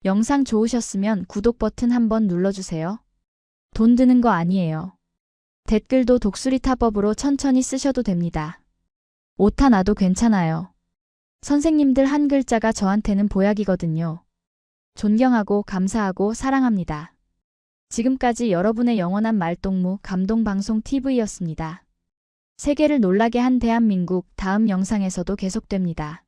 영상 좋으셨으면 구독 버튼 한번 눌러주세요. 돈 드는 거 아니에요. 댓글도 독수리 타법으로 천천히 쓰셔도 됩니다. 오타 나도 괜찮아요. 선생님들 한 글자가 저한테는 보약이거든요. 존경하고 감사하고 사랑합니다. 지금까지 여러분의 영원한 말동무 감동방송 TV였습니다. 세계를 놀라게 한 대한민국 다음 영상에서도 계속됩니다.